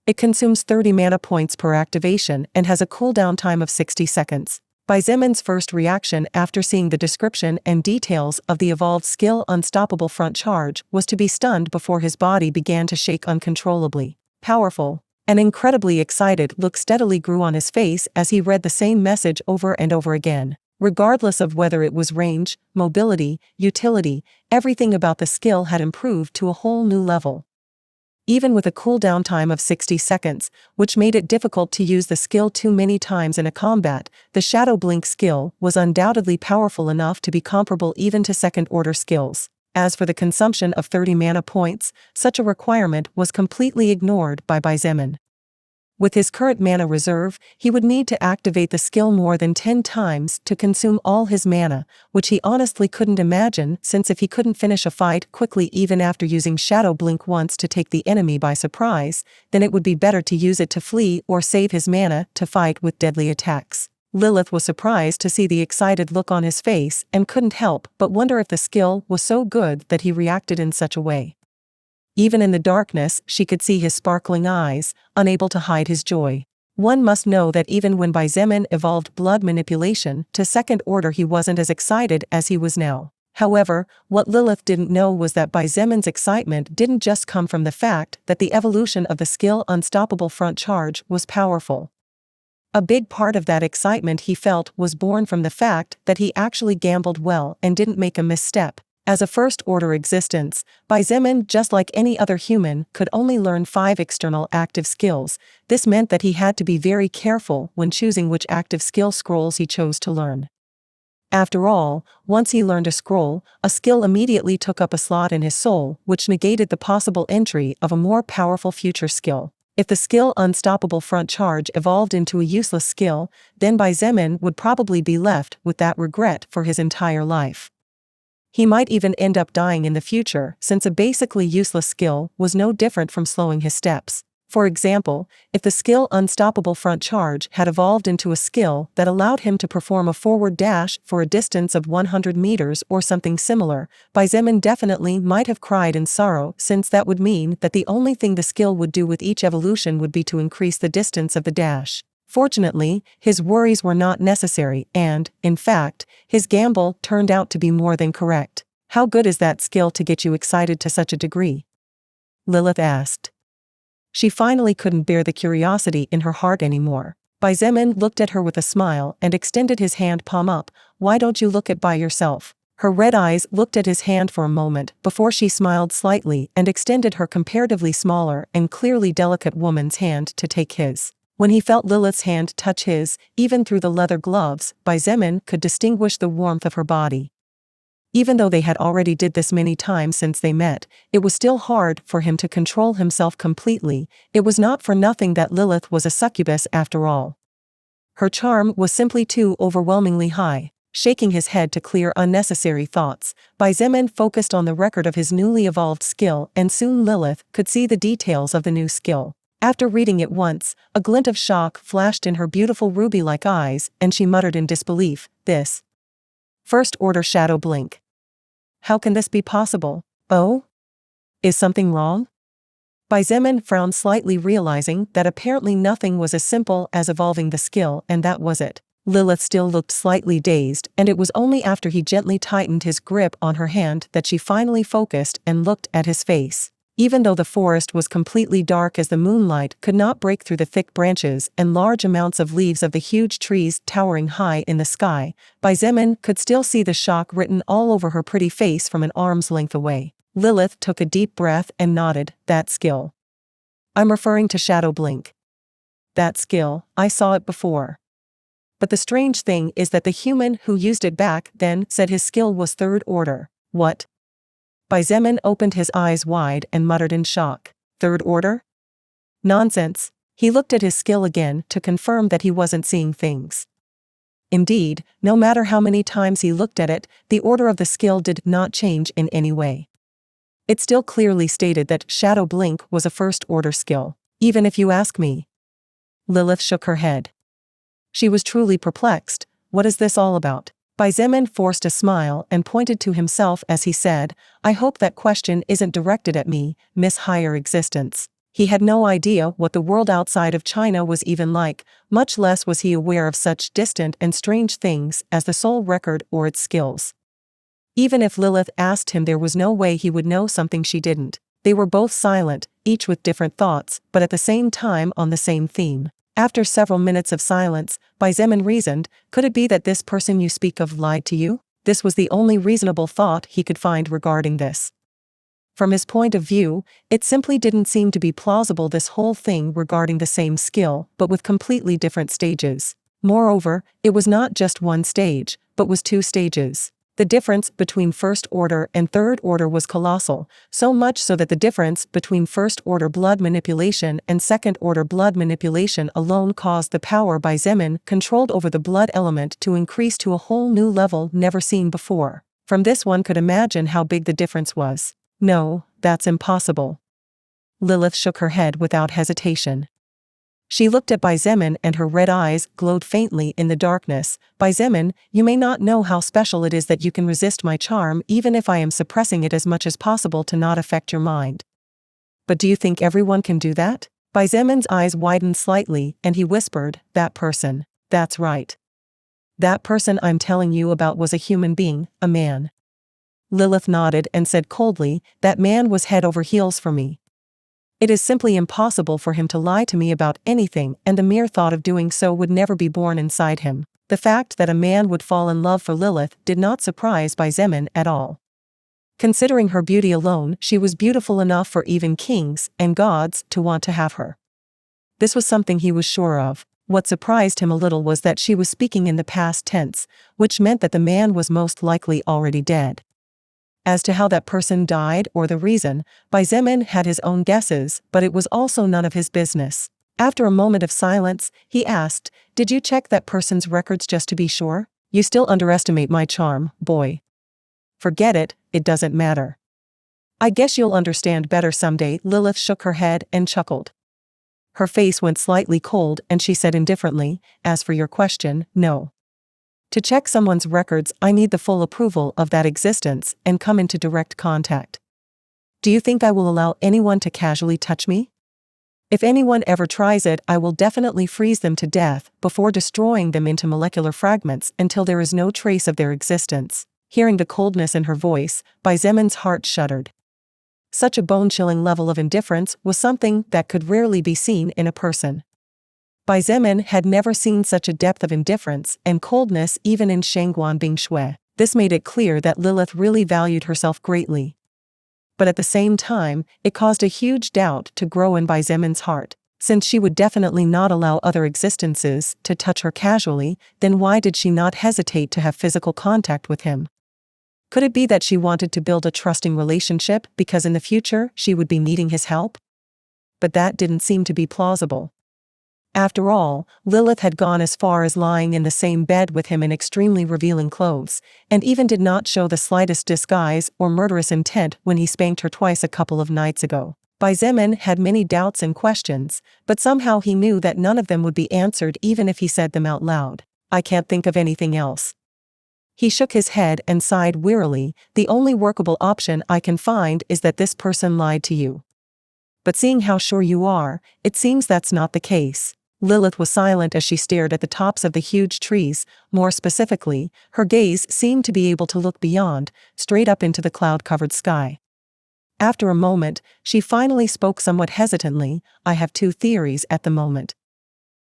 It consumes 30 mana points per activation and has a cooldown time of 60 seconds. Xietan's first reaction after seeing the description and details of the evolved skill Unstoppable Front Charge was to be stunned before his body began to shake uncontrollably. Powerful. An incredibly excited look steadily grew on his face as he read the same message over and over again. Regardless of whether it was range, mobility, utility, everything about the skill had improved to a whole new level. Even with a cooldown time of 60 seconds, which made it difficult to use the skill too many times in a combat, the Shadow Blink skill was undoubtedly powerful enough to be comparable even to second-order skills. As for the consumption of 30 mana points, such a requirement was completely ignored by Xietain. With his current mana reserve, he would need to activate the skill more than 10 times to consume all his mana, which he honestly couldn't imagine since if he couldn't finish a fight quickly even after using Shadow Blink once to take the enemy by surprise, then it would be better to use it to flee or save his mana to fight with deadly attacks. Lilith was surprised to see the excited look on his face and couldn't help but wonder if the skill was so good that he reacted in such a way. Even in the darkness, she could see his sparkling eyes, unable to hide his joy. One must know that even when Xietain evolved blood manipulation to second order, he wasn't as excited as he was now. However, what Lilith didn't know was that Xietan's excitement didn't just come from the fact that the evolution of the skill Unstoppable Front Charge was powerful. A big part of that excitement he felt was born from the fact that he actually gambled well and didn't make a misstep. As a first-order existence, Xietain, just like any other human, could only learn 5 external active skills. This meant that he had to be very careful when choosing which active skill scrolls he chose to learn. After all, once he learned a scroll, a skill immediately took up a slot in his soul, which negated the possible entry of a more powerful future skill. If the skill Unstoppable Front Charge evolved into a useless skill, then Xietain would probably be left with that regret for his entire life. He might even end up dying in the future, since a basically useless skill was no different from slowing his steps. For example, if the skill Unstoppable Front Charge had evolved into a skill that allowed him to perform a forward dash for a distance of 100 meters or something similar, Xietain definitely might have cried in sorrow, since that would mean that the only thing the skill would do with each evolution would be to increase the distance of the dash. Fortunately, his worries were not necessary and, in fact, his gamble turned out to be more than correct. How good is that skill to get you excited to such a degree? Lilith asked. She finally couldn't bear the curiosity in her heart anymore. Xietain looked at her with a smile and extended his hand palm up. Why don't you look at by yourself? Her red eyes looked at his hand for a moment before she smiled slightly and extended her comparatively smaller and clearly delicate woman's hand to take his. When he felt Lilith's hand touch his, even through the leather gloves, Xietain could distinguish the warmth of her body. Even though they had already did this many times since they met, it was still hard for him to control himself completely. It was not for nothing that Lilith was a succubus after all. Her charm was simply too overwhelmingly high. Shaking his head to clear unnecessary thoughts, Xietain focused on the record of his newly evolved skill, and soon Lilith could see the details of the new skill. After reading it once, a glint of shock flashed in her beautiful ruby-like eyes, and she muttered in disbelief, "This First Order Shadow Blink. How can this be possible? Oh? Is something wrong?" Xietain frowned slightly, realizing that apparently nothing was as simple as evolving the skill, and that was it. Lilith still looked slightly dazed, and it was only after he gently tightened his grip on her hand that she finally focused and looked at his face. Even though the forest was completely dark as the moonlight could not break through the thick branches and large amounts of leaves of the huge trees towering high in the sky, Xietain could still see the shock written all over her pretty face from an arm's length away. Lilith took a deep breath and nodded. "That skill. I'm referring to Shadow Blink. That skill, I saw it before. But the strange thing is that the human who used it back then said his skill was Third Order." "What?" Xietain opened his eyes wide and muttered in shock. "Third Order? Nonsense." He looked at his skill again to confirm that he wasn't seeing things. Indeed, no matter how many times he looked at it, the order of the skill did not change in any way. It still clearly stated that Shadow Blink was a First Order skill. "Even if you ask me." Lilith shook her head. She was truly perplexed. What is this all about? Xietain forced a smile and pointed to himself as he said, "I hope that question isn't directed at me, Miss Higher Existence." He had no idea what the world outside of China was even like, much less was he aware of such distant and strange things as the soul record or its skills. Even if Lilith asked him, there was no way he would know something she didn't. They were both silent, each with different thoughts, but at the same time on the same theme. After several minutes of silence, Xietain reasoned, "Could it be that this person you speak of lied to you?" This was the only reasonable thought he could find regarding this. From his point of view, it simply didn't seem to be plausible, this whole thing regarding the same skill, but with completely different stages. Moreover, it was not just one stage, but was two stages. The difference between First Order and Third Order was colossal, so much so that the difference between First Order blood manipulation and Second Order blood manipulation alone caused the power Xietain controlled over the blood element to increase to a whole new level never seen before. From this one could imagine how big the difference was. "No, that's impossible." Lilith shook her head without hesitation. She looked at Xietain and her red eyes glowed faintly in the darkness. "Xietain, you may not know how special it is that you can resist my charm even if I am suppressing it as much as possible to not affect your mind. But do you think everyone can do that?" Xietan's eyes widened slightly and he whispered, "That person. That's right. That person I'm telling you about was a human being, a man." Lilith nodded and said coldly, "That man was head over heels for me. It is simply impossible for him to lie to me about anything, and the mere thought of doing so would never be born inside him." The fact that a man would fall in love for Lilith did not surprise Xietain at all. Considering her beauty alone, she was beautiful enough for even kings and gods to want to have her. This was something he was sure of. What surprised him a little was that she was speaking in the past tense, which meant that the man was most likely already dead. As to how that person died or the reason, Xietain had his own guesses, but it was also none of his business. After a moment of silence, he asked, "Did you check that person's records just to be sure? You still underestimate my charm, boy." "Forget it, it doesn't matter. I guess you'll understand better someday." Lilith shook her head and chuckled. Her face went slightly cold and she said indifferently, "As for your question, no. To check someone's records, I need the full approval of that existence and come into direct contact. Do you think I will allow anyone to casually touch me? If anyone ever tries it, I will definitely freeze them to death before destroying them into molecular fragments until there is no trace of their existence." Hearing the coldness in her voice, Xietan's heart shuddered. Such a bone-chilling level of indifference was something that could rarely be seen in a person. Xietain had never seen such a depth of indifference and coldness even in Shangguan Bingshui. This made it clear that Lilith really valued herself greatly. But at the same time, it caused a huge doubt to grow in Xietan's heart. Since she would definitely not allow other existences to touch her casually, then why did she not hesitate to have physical contact with him? Could it be that she wanted to build a trusting relationship because in the future she would be needing his help? But that didn't seem to be plausible. After all, Lilith had gone as far as lying in the same bed with him in extremely revealing clothes, and even did not show the slightest disguise or murderous intent when he spanked her twice a couple of nights ago. Xietain had many doubts and questions, but somehow he knew that none of them would be answered even if he said them out loud. I can't think of anything else. He shook his head and sighed wearily. The only workable option I can find is that this person lied to you. But seeing how sure you are, it seems that's not the case. Lilith was silent as she stared at the tops of the huge trees. More specifically, her gaze seemed to be able to look beyond, straight up into the cloud-covered sky. After a moment, she finally spoke somewhat hesitantly. I have two theories at the moment.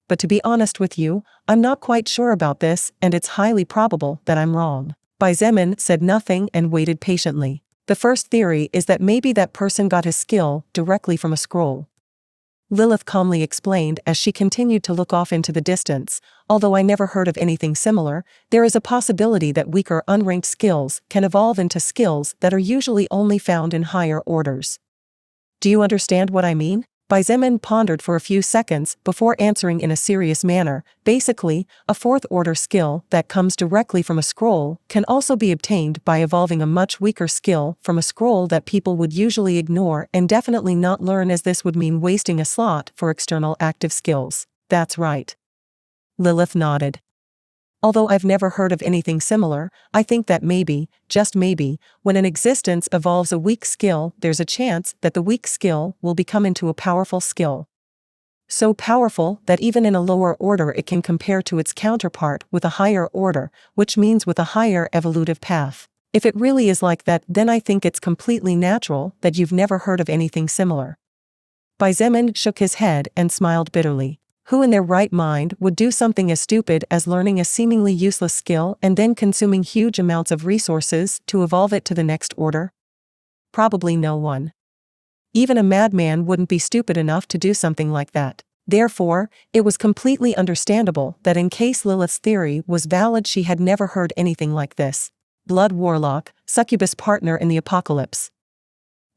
But to be honest with you, I'm not quite sure about this, and it's highly probable that I'm wrong. Xietain said nothing and waited patiently. The first theory is that maybe that person got his skill directly from a scroll. Lilith calmly explained as she continued to look off into the distance. Although I never heard of anything similar, there is a possibility that weaker unranked skills can evolve into skills that are usually only found in higher orders. Do you understand what I mean? Xietain pondered for a few seconds before answering in a serious manner. Basically, a fourth-order skill that comes directly from a scroll can also be obtained by evolving a much weaker skill from a scroll that people would usually ignore and definitely not learn, as this would mean wasting a slot for external active skills. That's right. Lilith nodded. Although I've never heard of anything similar, I think that maybe, just maybe, when an existence evolves a weak skill, there's a chance that the weak skill will become into a powerful skill. So powerful that even in a lower order it can compare to its counterpart with a higher order, which means with a higher evolutive path. If it really is like that, then I think it's completely natural that you've never heard of anything similar. Xietain shook his head and smiled bitterly. Who in their right mind would do something as stupid as learning a seemingly useless skill and then consuming huge amounts of resources to evolve it to the next order? Probably no one. Even a madman wouldn't be stupid enough to do something like that. Therefore, it was completely understandable that in case Lilith's theory was valid, she had never heard anything like this. Blood Warlock, Succubus Partner in the Apocalypse.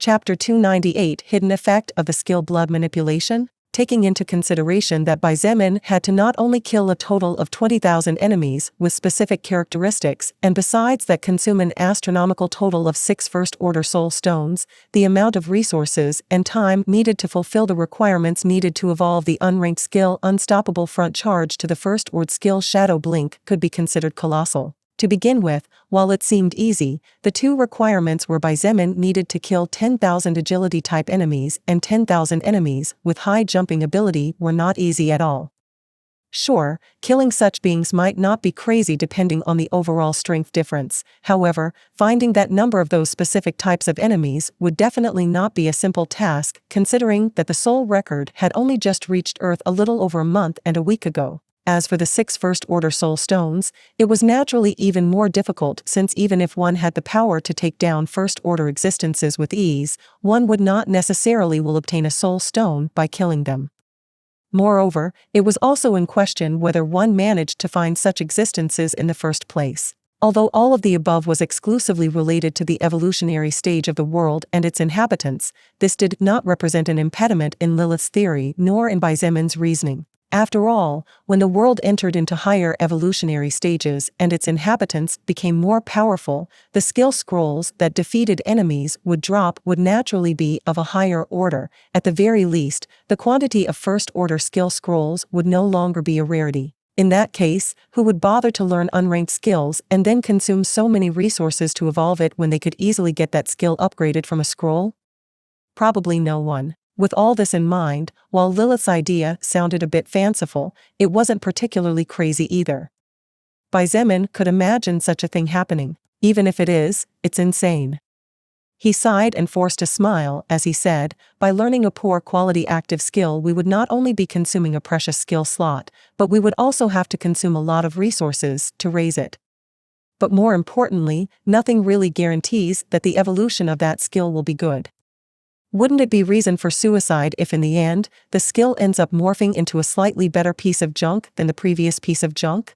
Chapter 298 Hidden Effect of the Skill Blood Manipulation. Taking into consideration that Xietain had to not only kill a total of 20,000 enemies with specific characteristics, and besides that consume an astronomical total of 6 first-order soul stones, the amount of resources and time needed to fulfill the requirements needed to evolve the unranked skill Unstoppable Front Charge to the first-order skill Shadow Blink could be considered colossal. To begin with, while it seemed easy, the two requirements were Xietain needed to kill 10,000 agility-type enemies, and 10,000 enemies with high jumping ability were not easy at all. Sure, killing such beings might not be crazy depending on the overall strength difference. However, finding that number of those specific types of enemies would definitely not be a simple task, considering that the soul record had only just reached Earth a little over a month and a week ago. As for the 6 first-order soul stones, it was naturally even more difficult, since even if one had the power to take down first-order existences with ease, one would not necessarily will obtain a soul stone by killing them. Moreover, it was also in question whether one managed to find such existences in the first place. Although all of the above was exclusively related to the evolutionary stage of the world and its inhabitants, this did not represent an impediment in Lilith's theory nor in Xietan's reasoning. After all, when the world entered into higher evolutionary stages and its inhabitants became more powerful, the skill scrolls that defeated enemies would naturally be of a higher order. At the very least, the quantity of first-order skill scrolls would no longer be a rarity. In that case, who would bother to learn unranked skills and then consume so many resources to evolve it when they could easily get that skill upgraded from a scroll? Probably no one. With all this in mind, while Lilith's idea sounded a bit fanciful, it wasn't particularly crazy either. Xietain could imagine such a thing happening. Even if it is, it's insane. He sighed and forced a smile as he said, by learning a poor quality active skill we would not only be consuming a precious skill slot, but we would also have to consume a lot of resources to raise it. But more importantly, nothing really guarantees that the evolution of that skill will be good. Wouldn't it be reason for suicide if in the end, the skill ends up morphing into a slightly better piece of junk than the previous piece of junk?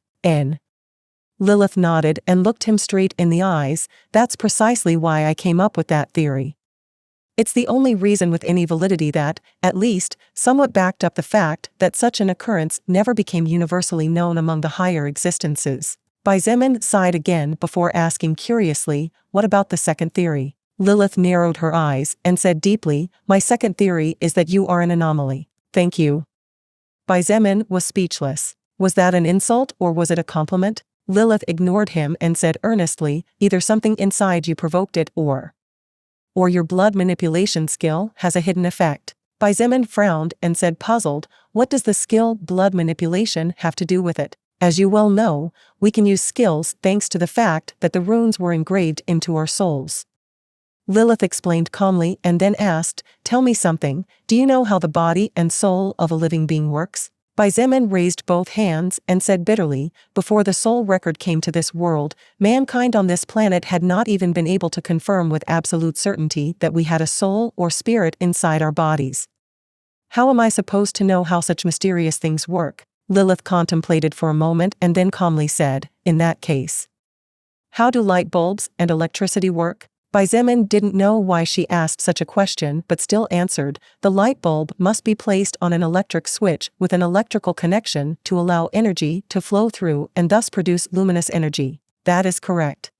Lilith nodded and looked him straight in the eyes. That's precisely why I came up with that theory. It's the only reason with any validity that, at least, somewhat backed up the fact that such an occurrence never became universally known among the higher existences. Xietain sighed again before asking curiously, what about the second theory? Lilith narrowed her eyes and said deeply, my second theory is that you are an anomaly. Thank you. Xietain was speechless. Was that an insult or was it a compliment? Lilith ignored him and said earnestly, either something inside you provoked it or your blood manipulation skill has a hidden effect. Xietain frowned and said puzzled, what does the skill blood manipulation have to do with it? As you well know, we can use skills thanks to the fact that the runes were engraved into our souls. Lilith explained calmly and then asked, tell me something, do you know how the body and soul of a living being works? Xietain raised both hands and said bitterly, before the soul record came to this world, mankind on this planet had not even been able to confirm with absolute certainty that we had a soul or spirit inside our bodies. How am I supposed to know how such mysterious things work? Lilith contemplated for a moment and then calmly said, in that case, how do light bulbs and electricity work? Xietain didn't know why she asked such a question but still answered, the light bulb must be placed on an electric switch with an electrical connection to allow energy to flow through and thus produce luminous energy. That is correct.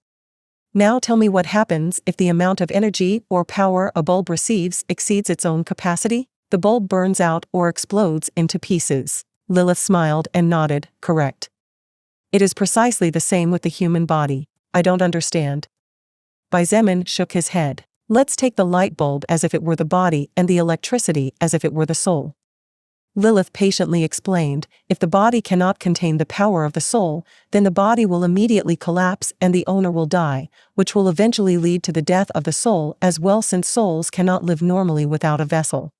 Now tell me what happens if the amount of energy or power a bulb receives exceeds its own capacity? The bulb burns out or explodes into pieces. Lilith smiled and nodded, correct. It is precisely the same with the human body. I don't understand. Xietain shook his head. Let's take the light bulb as if it were the body and the electricity as if it were the soul. Lilith patiently explained, if the body cannot contain the power of the soul, then the body will immediately collapse and the owner will die, which will eventually lead to the death of the soul as well since souls cannot live normally without a vessel.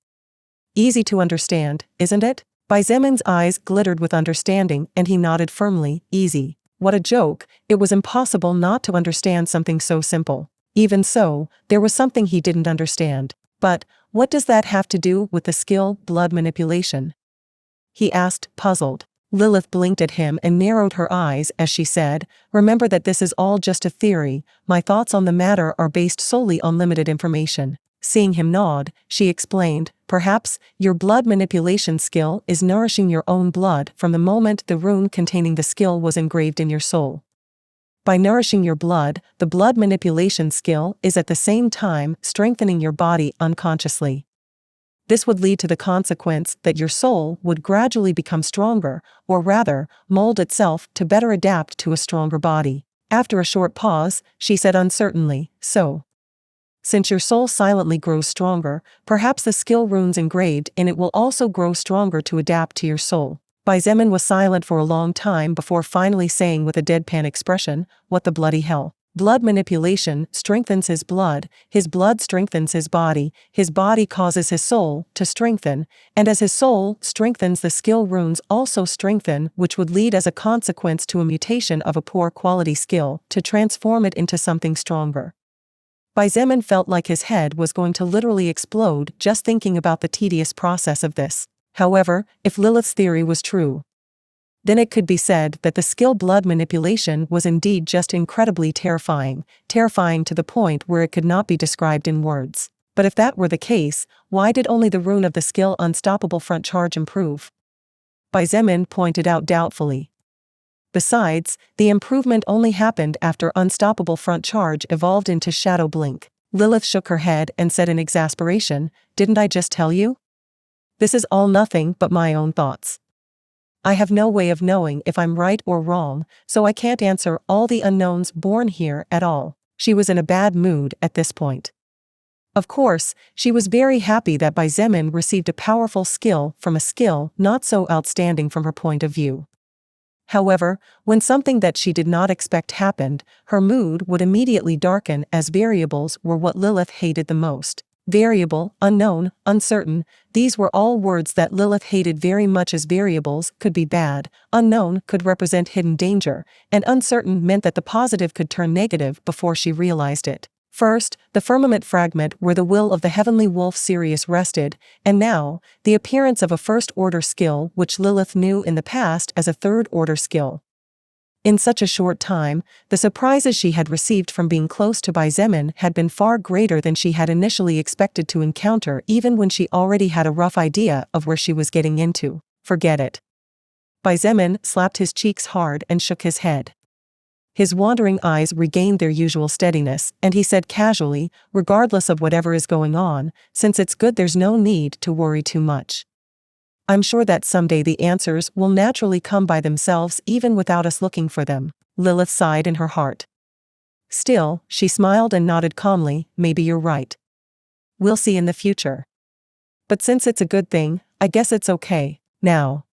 Easy to understand, isn't it? Xietan's eyes glittered with understanding and he nodded firmly, easy. What a joke, it was impossible not to understand something so simple. Even so, there was something he didn't understand. But, what does that have to do with the skill blood manipulation? He asked, puzzled. Lilith blinked at him and narrowed her eyes as she said, remember that this is all just a theory, my thoughts on the matter are based solely on limited information. Seeing him nod, she explained, perhaps, your blood manipulation skill is nourishing your own blood from the moment the rune containing the skill was engraved in your soul. By nourishing your blood, the blood manipulation skill is at the same time strengthening your body unconsciously. This would lead to the consequence that your soul would gradually become stronger, or rather, mold itself to better adapt to a stronger body. After a short pause, she said uncertainly, so, since your soul silently grows stronger, perhaps the skill runes engraved in it will also grow stronger to adapt to your soul. Xietain was silent for a long time before finally saying with a deadpan expression, what the bloody hell? Blood manipulation strengthens his blood strengthens his body causes his soul to strengthen, and as his soul strengthens the skill runes also strengthen, which would lead as a consequence to a mutation of a poor quality skill to transform it into something stronger. Xietain felt like his head was going to literally explode just thinking about the tedious process of this. However, if Lilith's theory was true, then it could be said that the skill blood manipulation was indeed just incredibly terrifying to the point where it could not be described in words. But if that were the case, why did only the rune of the skill Unstoppable Front Charge improve? Xietain pointed out doubtfully. Besides, the improvement only happened after Unstoppable Front Charge evolved into Shadow Blink. Lilith shook her head and said in exasperation, didn't I just tell you? This is all nothing but my own thoughts. I have no way of knowing if I'm right or wrong, so I can't answer all the unknowns born here at all. She was in a bad mood at this point. Of course, she was very happy that Xietain received a powerful skill from a skill not so outstanding from her point of view. However, when something that she did not expect happened, her mood would immediately darken as variables were what Lilith hated the most. Variable, unknown, uncertain, these were all words that Lilith hated very much as variables could be bad, unknown could represent hidden danger, and uncertain meant that the positive could turn negative before she realized it. First, the firmament fragment where the will of the heavenly wolf Sirius rested, and now, the appearance of a first-order skill which Lilith knew in the past as a third-order skill. In such a short time, the surprises she had received from being close to Xietain had been far greater than she had initially expected to encounter, even when she already had a rough idea of where she was getting into. Forget it. Xietain slapped his cheeks hard and shook his head. His wandering eyes regained their usual steadiness, and he said casually, regardless of whatever is going on, since it's good there's no need to worry too much. I'm sure that someday the answers will naturally come by themselves even without us looking for them. Lilith sighed in her heart. Still, she smiled and nodded calmly, maybe you're right. We'll see in the future. But since it's a good thing, I guess it's okay, now.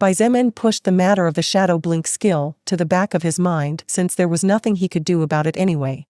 Xietain pushed the matter of the shadow blink skill to the back of his mind since there was nothing he could do about it anyway.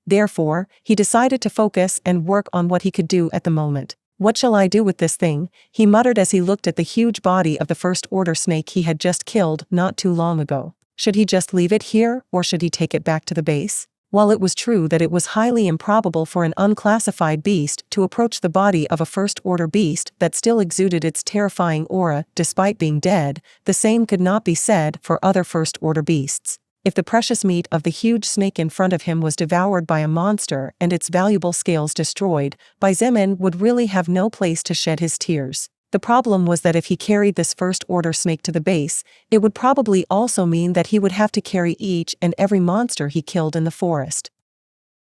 Therefore, he decided to focus and work on what he could do at the moment. What shall I do with this thing? He muttered as he looked at the huge body of the First Order snake he had just killed not too long ago. Should he just leave it here, or should he take it back to the base? While it was true that it was highly improbable for an unclassified beast to approach the body of a First Order beast that still exuded its terrifying aura despite being dead, the same could not be said for other First Order beasts. If the precious meat of the huge snake in front of him was devoured by a monster and its valuable scales destroyed, Xietain would really have no place to shed his tears. The problem was that if he carried this First Order snake to the base, it would probably also mean that he would have to carry each and every monster he killed in the forest.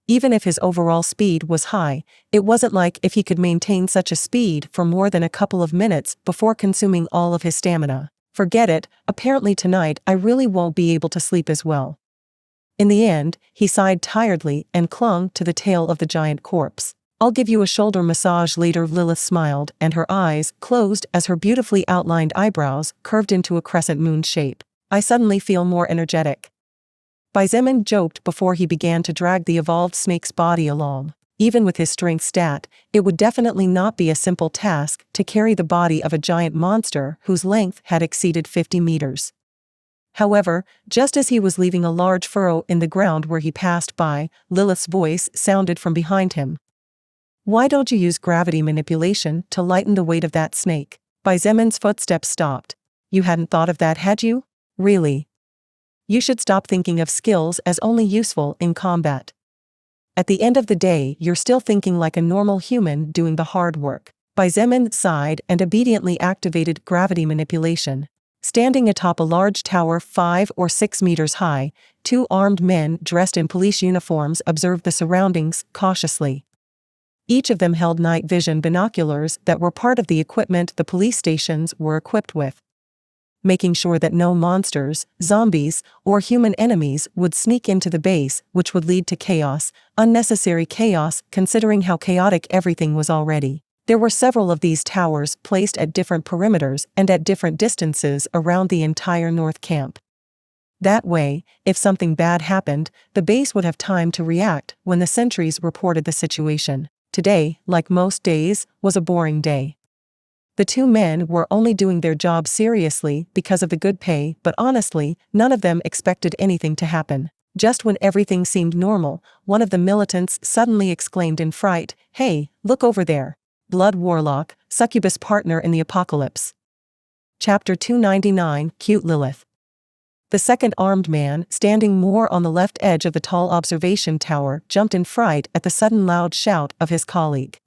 Even if his overall speed was high, it wasn't like if he could maintain such a speed for more than a couple of minutes before consuming all of his stamina. Forget it, apparently tonight I really won't be able to sleep as well. In the end, he sighed tiredly and clung to the tail of the giant corpse. I'll give you a shoulder massage later. Lilith smiled, and her eyes closed as her beautifully outlined eyebrows curved into a crescent moon shape. I suddenly feel more energetic. Xietain joked before he began to drag the evolved snake's body along. Even with his strength stat, it would definitely not be a simple task to carry the body of a giant monster whose length had exceeded 50 meters. However, just as he was leaving a large furrow in the ground where he passed by, Lilith's voice sounded from behind him. Why don't you use gravity manipulation to lighten the weight of that snake? Xietan's footsteps stopped. You hadn't thought of that, had you? Really? You should stop thinking of skills as only useful in combat. At the end of the day, you're still thinking like a normal human doing the hard work. Xietain sighed and obediently activated gravity manipulation. Standing atop a large tower 5 or 6 meters high, 2 armed men dressed in police uniforms observed the surroundings cautiously. Each of them held night vision binoculars that were part of the equipment the police stations were equipped with. Making sure that no monsters, zombies, or human enemies would sneak into the base, which would lead to chaos, unnecessary chaos considering how chaotic everything was already. There were several of these towers placed at different perimeters and at different distances around the entire North Camp. That way, if something bad happened, the base would have time to react when the sentries reported the situation. Today, like most days, was a boring day. The 2 men were only doing their job seriously because of the good pay, but honestly, none of them expected anything to happen. Just when everything seemed normal, one of the militants suddenly exclaimed in fright, "Hey, look over there. Blood Warlock, Succubus Partner in the Apocalypse." Chapter 299, Cute Lilith. The second armed man, standing more on the left edge of the tall observation tower, jumped in fright at the sudden loud shout of his colleague.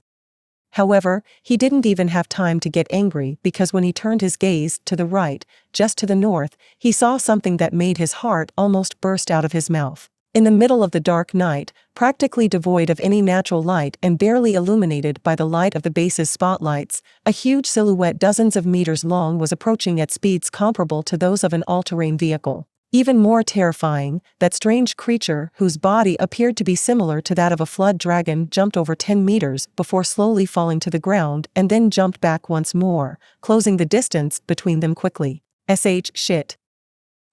However, he didn't even have time to get angry because when he turned his gaze to the right, just to the north, he saw something that made his heart almost burst out of his mouth. In the middle of the dark night, practically devoid of any natural light and barely illuminated by the light of the base's spotlights, a huge silhouette dozens of meters long was approaching at speeds comparable to those of an all-terrain vehicle. Even more terrifying, that strange creature, whose body appeared to be similar to that of a flood dragon, jumped over 10 meters before slowly falling to the ground and then jumped back once more, closing the distance between them quickly. Shit.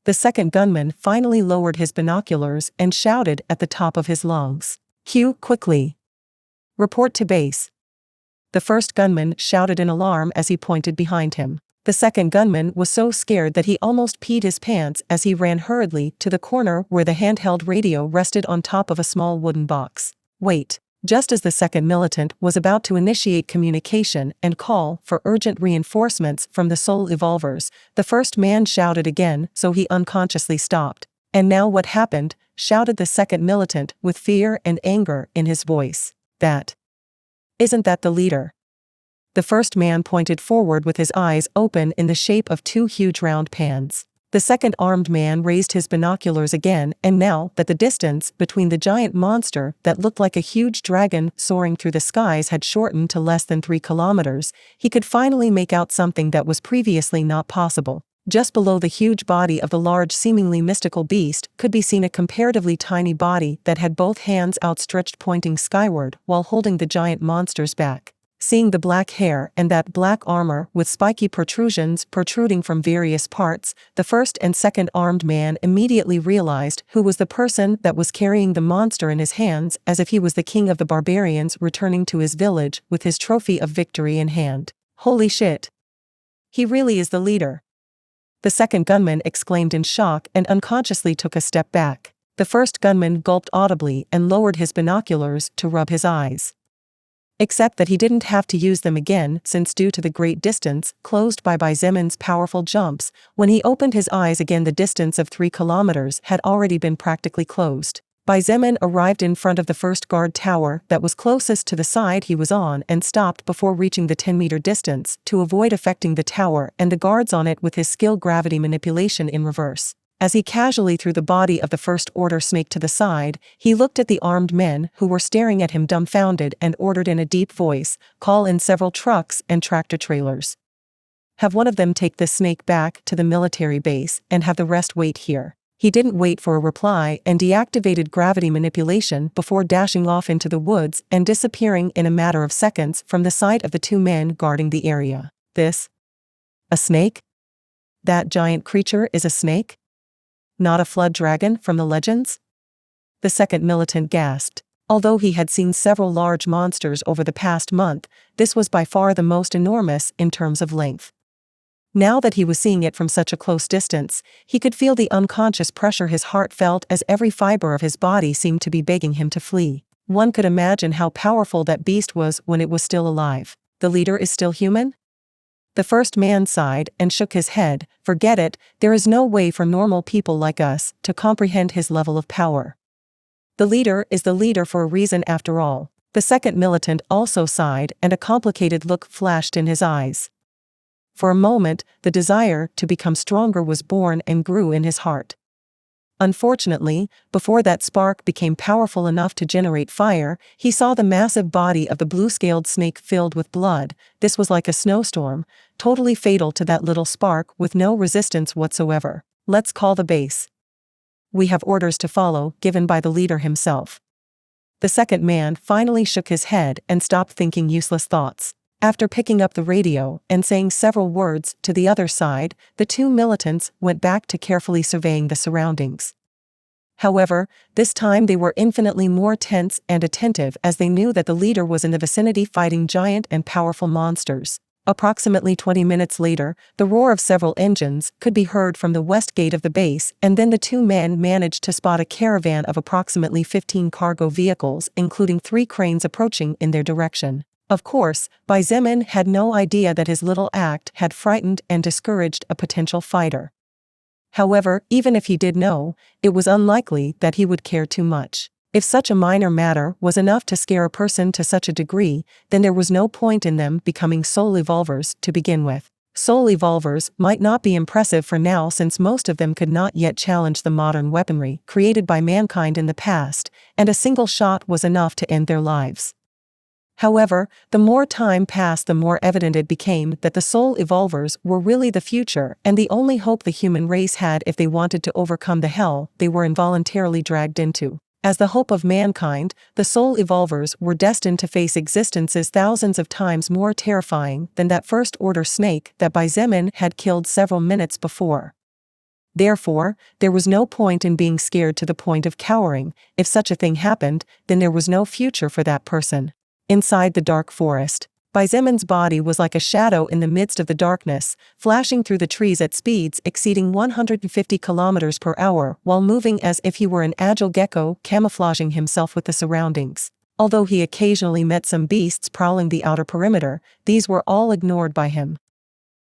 The second gunman finally lowered his binoculars and shouted at the top of his lungs. Q, quickly. Report to base. The first gunman shouted in alarm as he pointed behind him. The second gunman was so scared that he almost peed his pants as he ran hurriedly to the corner where the handheld radio rested on top of a small wooden box. Wait, Just as the second militant was about to initiate communication and call for urgent reinforcements from the soul evolvers, the first man shouted again, so he unconsciously stopped. "And now what happened?" shouted the second militant with fear and anger in his voice. Isn't that the leader?" The first man pointed forward with his eyes open in the shape of two huge round pans. The second armed man raised his binoculars again, and now that the distance between the giant monster that looked like a huge dragon soaring through the skies had shortened to less than 3 kilometers, he could finally make out something that was previously not possible. Just below the huge body of the large, seemingly mystical beast could be seen a comparatively tiny body that had both hands outstretched pointing skyward while holding the giant monster's back. Seeing the black hair and that black armor with spiky protrusions protruding from various parts, the first and second armed man immediately realized who was the person that was carrying the monster in his hands, as if he was the king of the barbarians returning to his village with his trophy of victory in hand. "Holy shit! He really is the leader!" The second gunman exclaimed in shock and unconsciously took a step back. The first gunman gulped audibly and lowered his binoculars to rub his eyes. Except that he didn't have to use them again, since due to the great distance closed by Xietain's powerful jumps, when he opened his eyes again the distance of 3 kilometers had already been practically closed. Xietain arrived in front of the first guard tower that was closest to the side he was on and stopped before reaching the 10-meter distance to avoid affecting the tower and the guards on it with his skill gravity manipulation in reverse. As he casually threw the body of the First Order snake to the side, he looked at the armed men who were staring at him dumbfounded and ordered in a deep voice, "Call in several trucks and tractor trailers. Have one of them take this snake back to the military base and have the rest wait here." He didn't wait for a reply and deactivated gravity manipulation before dashing off into the woods and disappearing in a matter of seconds from the sight of the 2 men guarding the area. A snake? That giant creature is a snake? Not a flood dragon from the legends? The second militant gasped. Although he had seen several large monsters over the past month, this was by far the most enormous in terms of length. Now that he was seeing it from such a close distance, he could feel the unconscious pressure his heart felt as every fiber of his body seemed to be begging him to flee. One could imagine how powerful that beast was when it was still alive. The leader is still human? The first man sighed and shook his head. "Forget it, there is no way for normal people like us to comprehend his level of power. The leader is the leader for a reason after all." The second militant also sighed and a complicated look flashed in his eyes. For a moment, the desire to become stronger was born and grew in his heart. Unfortunately, before that spark became powerful enough to generate fire, he saw the massive body of the blue-scaled snake filled with blood. This was like a snowstorm, totally fatal to that little spark with no resistance whatsoever. "Let's call the base. We have orders to follow, given by the leader himself." The second man finally shook his head and stopped thinking useless thoughts. After picking up the radio and saying several words to the other side, the 2 militants went back to carefully surveying the surroundings. However, this time they were infinitely more tense and attentive as they knew that the leader was in the vicinity fighting giant and powerful monsters. Approximately 20 minutes later, the roar of several engines could be heard from the west gate of the base, and then the 2 men managed to spot a caravan of approximately 15 cargo vehicles, including 3 cranes approaching in their direction. Of course, Xietain had no idea that his little act had frightened and discouraged a potential fighter. However, even if he did know, it was unlikely that he would care too much. If such a minor matter was enough to scare a person to such a degree, then there was no point in them becoming soul evolvers to begin with. Soul evolvers might not be impressive for now, since most of them could not yet challenge the modern weaponry created by mankind in the past, and a single shot was enough to end their lives. However, the more time passed, the more evident it became that the soul evolvers were really the future and the only hope the human race had if they wanted to overcome the hell they were involuntarily dragged into. As the hope of mankind, the soul evolvers were destined to face existences thousands of times more terrifying than that First Order snake that Xietain had killed several minutes before. Therefore, there was no point in being scared to the point of cowering. If such a thing happened, then there was no future for that person. Inside the dark forest, Xietan's body was like a shadow in the midst of the darkness, flashing through the trees at speeds exceeding 150 km/h while moving as if he were an agile gecko camouflaging himself with the surroundings. Although he occasionally met some beasts prowling the outer perimeter, these were all ignored by him.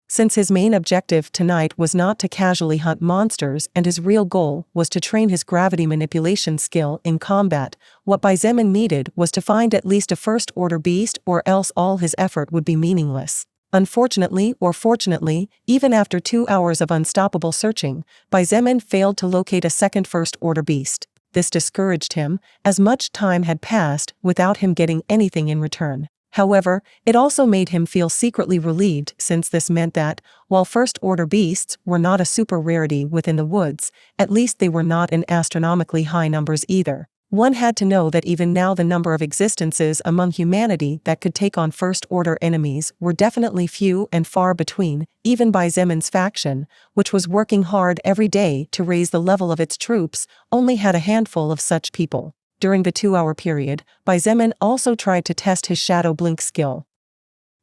Since his main objective tonight was not to casually hunt monsters and his real goal was to train his gravity manipulation skill in combat, what Xietain needed was to find at least a first-order beast, or else all his effort would be meaningless. Unfortunately or fortunately, even after 2 hours of unstoppable searching, Xietain failed to locate a second first-order beast. This discouraged him, as much time had passed without him getting anything in return. However, it also made him feel secretly relieved, since this meant that, while first-order beasts were not a super rarity within the woods, at least they were not in astronomically high numbers either. One had to know that even now the number of existences among humanity that could take on first-order enemies were definitely few and far between. Even Xiein's faction, which was working hard every day to raise the level of its troops, only had a handful of such people. During the 2-hour period, Xietain also tried to test his Shadow Blink skill.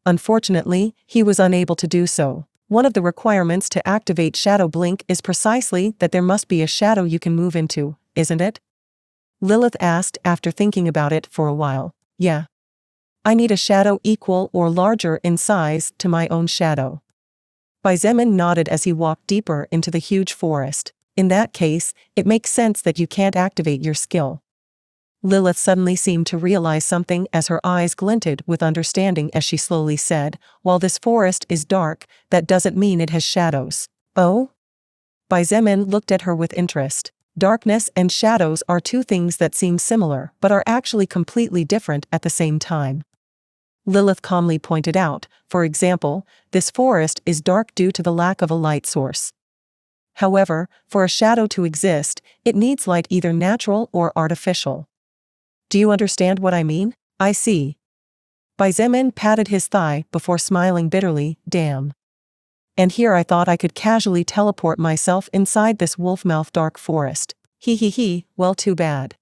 Unfortunately, he was unable to do so. One of the requirements to activate Shadow Blink is precisely that there must be a shadow you can move into, isn't it? Lilith asked after thinking about it for a while. Yeah. I need a shadow equal or larger in size to my own shadow. Xietain nodded as he walked deeper into the huge forest. In that case, it makes sense that you can't activate your skill. Lilith suddenly seemed to realize something as her eyes glinted with understanding as she slowly said, "While this forest is dark, that doesn't mean it has shadows." Oh? Xietain looked at her with interest. Darkness and shadows are two things that seem similar but are actually completely different at the same time. Lilith calmly pointed out, for example, this forest is dark due to the lack of a light source. However, for a shadow to exist, it needs light, either natural or artificial. Do you understand what I mean? I see. Xietain patted his thigh before smiling bitterly. Damn. And here I thought I could casually teleport myself inside this wolf-mouth dark forest. He, well, too bad.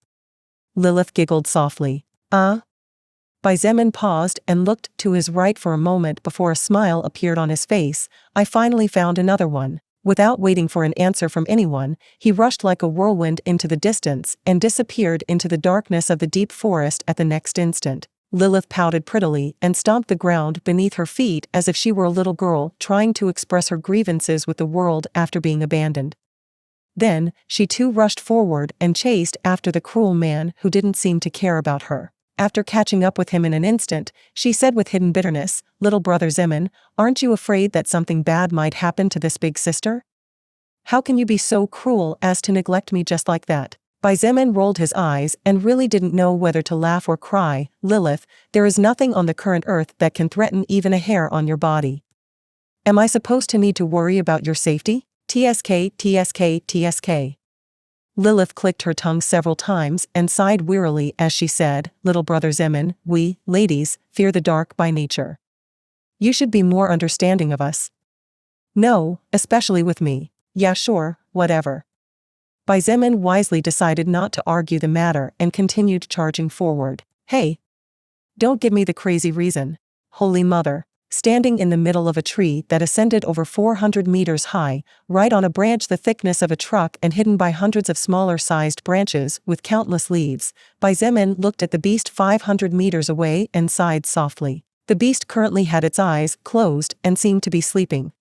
Lilith giggled softly. Xietain paused and looked to his right for a moment before a smile appeared on his face. I finally found another one. Without waiting for an answer from anyone, he rushed like a whirlwind into the distance and disappeared into the darkness of the deep forest at the next instant. Lilith pouted prettily and stomped the ground beneath her feet as if she were a little girl trying to express her grievances with the world after being abandoned. Then, she too rushed forward and chased after the cruel man who didn't seem to care about her. After catching up with him in an instant, she said with hidden bitterness, "Little brother Xietain, aren't you afraid that something bad might happen to this big sister? How can you be so cruel as to neglect me just like that?" Xietain rolled his eyes and really didn't know whether to laugh or cry. "Lilith, there is nothing on the current earth that can threaten even a hair on your body. Am I supposed to need to worry about your safety? TSK. Lilith clicked her tongue several times and sighed wearily as she said, "Little brother Xietain, we, ladies, fear the dark by nature. You should be more understanding of us." "No, especially with me." "Yeah, sure, whatever." Xietain wisely decided not to argue the matter and continued charging forward. "Hey! Don't give me the crazy reason. Holy Mother." Standing in the middle of a tree that ascended over 400 meters high, right on a branch the thickness of a truck and hidden by hundreds of smaller-sized branches with countless leaves, Xietain looked at the beast 500 meters away and sighed softly. The beast currently had its eyes closed and seemed to be sleeping.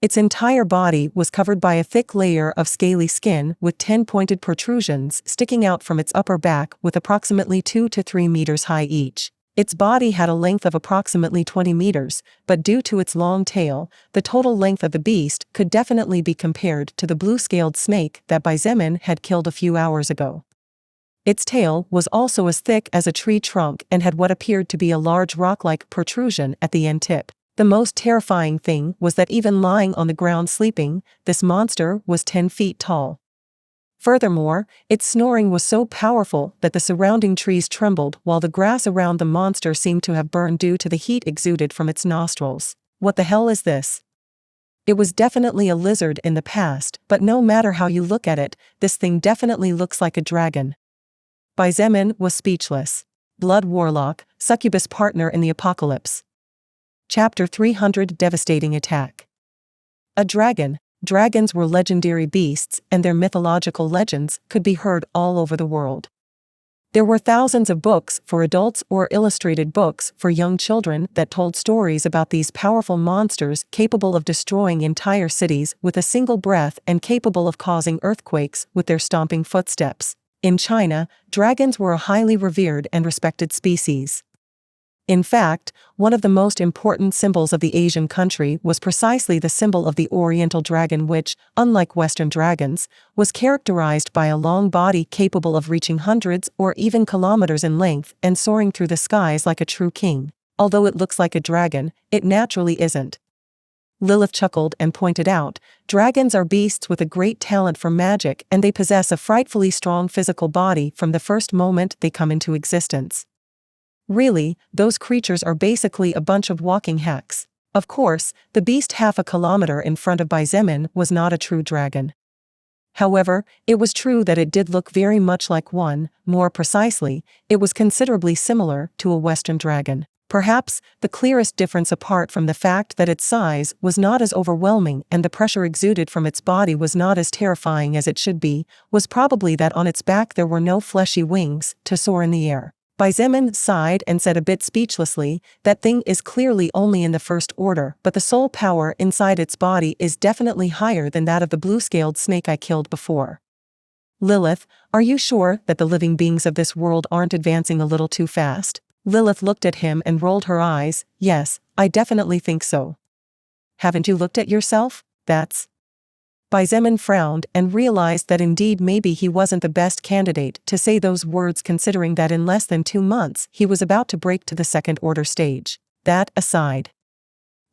Its entire body was covered by a thick layer of scaly skin with 10 pointed protrusions sticking out from its upper back with approximately 2 to 3 meters high each. Its body had a length of approximately 20 meters, but due to its long tail, the total length of the beast could definitely be compared to the blue-scaled snake that Xietain had killed a few hours ago. Its tail was also as thick as a tree trunk and had what appeared to be a large rock-like protrusion at the end tip. The most terrifying thing was that even lying on the ground sleeping, this monster was 10 feet tall. Furthermore, its snoring was so powerful that the surrounding trees trembled while the grass around the monster seemed to have burned due to the heat exuded from its nostrils. What the hell is this? It was definitely a lizard in the past, but no matter how you look at it, this thing definitely looks like a dragon. Xietain was speechless. Blood Warlock, Succubus Partner in the Apocalypse. Chapter 300 Devastating Attack. A dragon. Dragons were legendary beasts, and their mythological legends could be heard all over the world. There were thousands of books for adults or illustrated books for young children that told stories about these powerful monsters capable of destroying entire cities with a single breath and capable of causing earthquakes with their stomping footsteps. In China, dragons were a highly revered and respected species. In fact, one of the most important symbols of the Asian country was precisely the symbol of the Oriental dragon, which, unlike Western dragons, was characterized by a long body capable of reaching hundreds or even kilometers in length and soaring through the skies like a true king. Although it looks like a dragon, it naturally isn't. Lilith chuckled and pointed out, dragons are beasts with a great talent for magic, and they possess a frightfully strong physical body from the first moment they come into existence. Really, those creatures are basically a bunch of walking hacks. Of course, the beast half a kilometer in front of Xietain was not a true dragon. However, it was true that it did look very much like one. More precisely, it was considerably similar to a Western dragon. Perhaps, the clearest difference, apart from the fact that its size was not as overwhelming and the pressure exuded from its body was not as terrifying as it should be, was probably that on its back there were no fleshy wings to soar in the air. Xietain sighed and said a bit speechlessly, "That thing is clearly only in the first order, but the soul power inside its body is definitely higher than that of the blue-scaled snake I killed before." Lilith, are you sure that the living beings of this world aren't advancing a little too fast? Lilith looked at him and rolled her eyes. Yes, I definitely think so. Haven't you looked at yourself? That's... Xietain frowned and realized that indeed maybe he wasn't the best candidate to say those words, considering that in less than 2 months he was about to break to the second-order stage. That aside,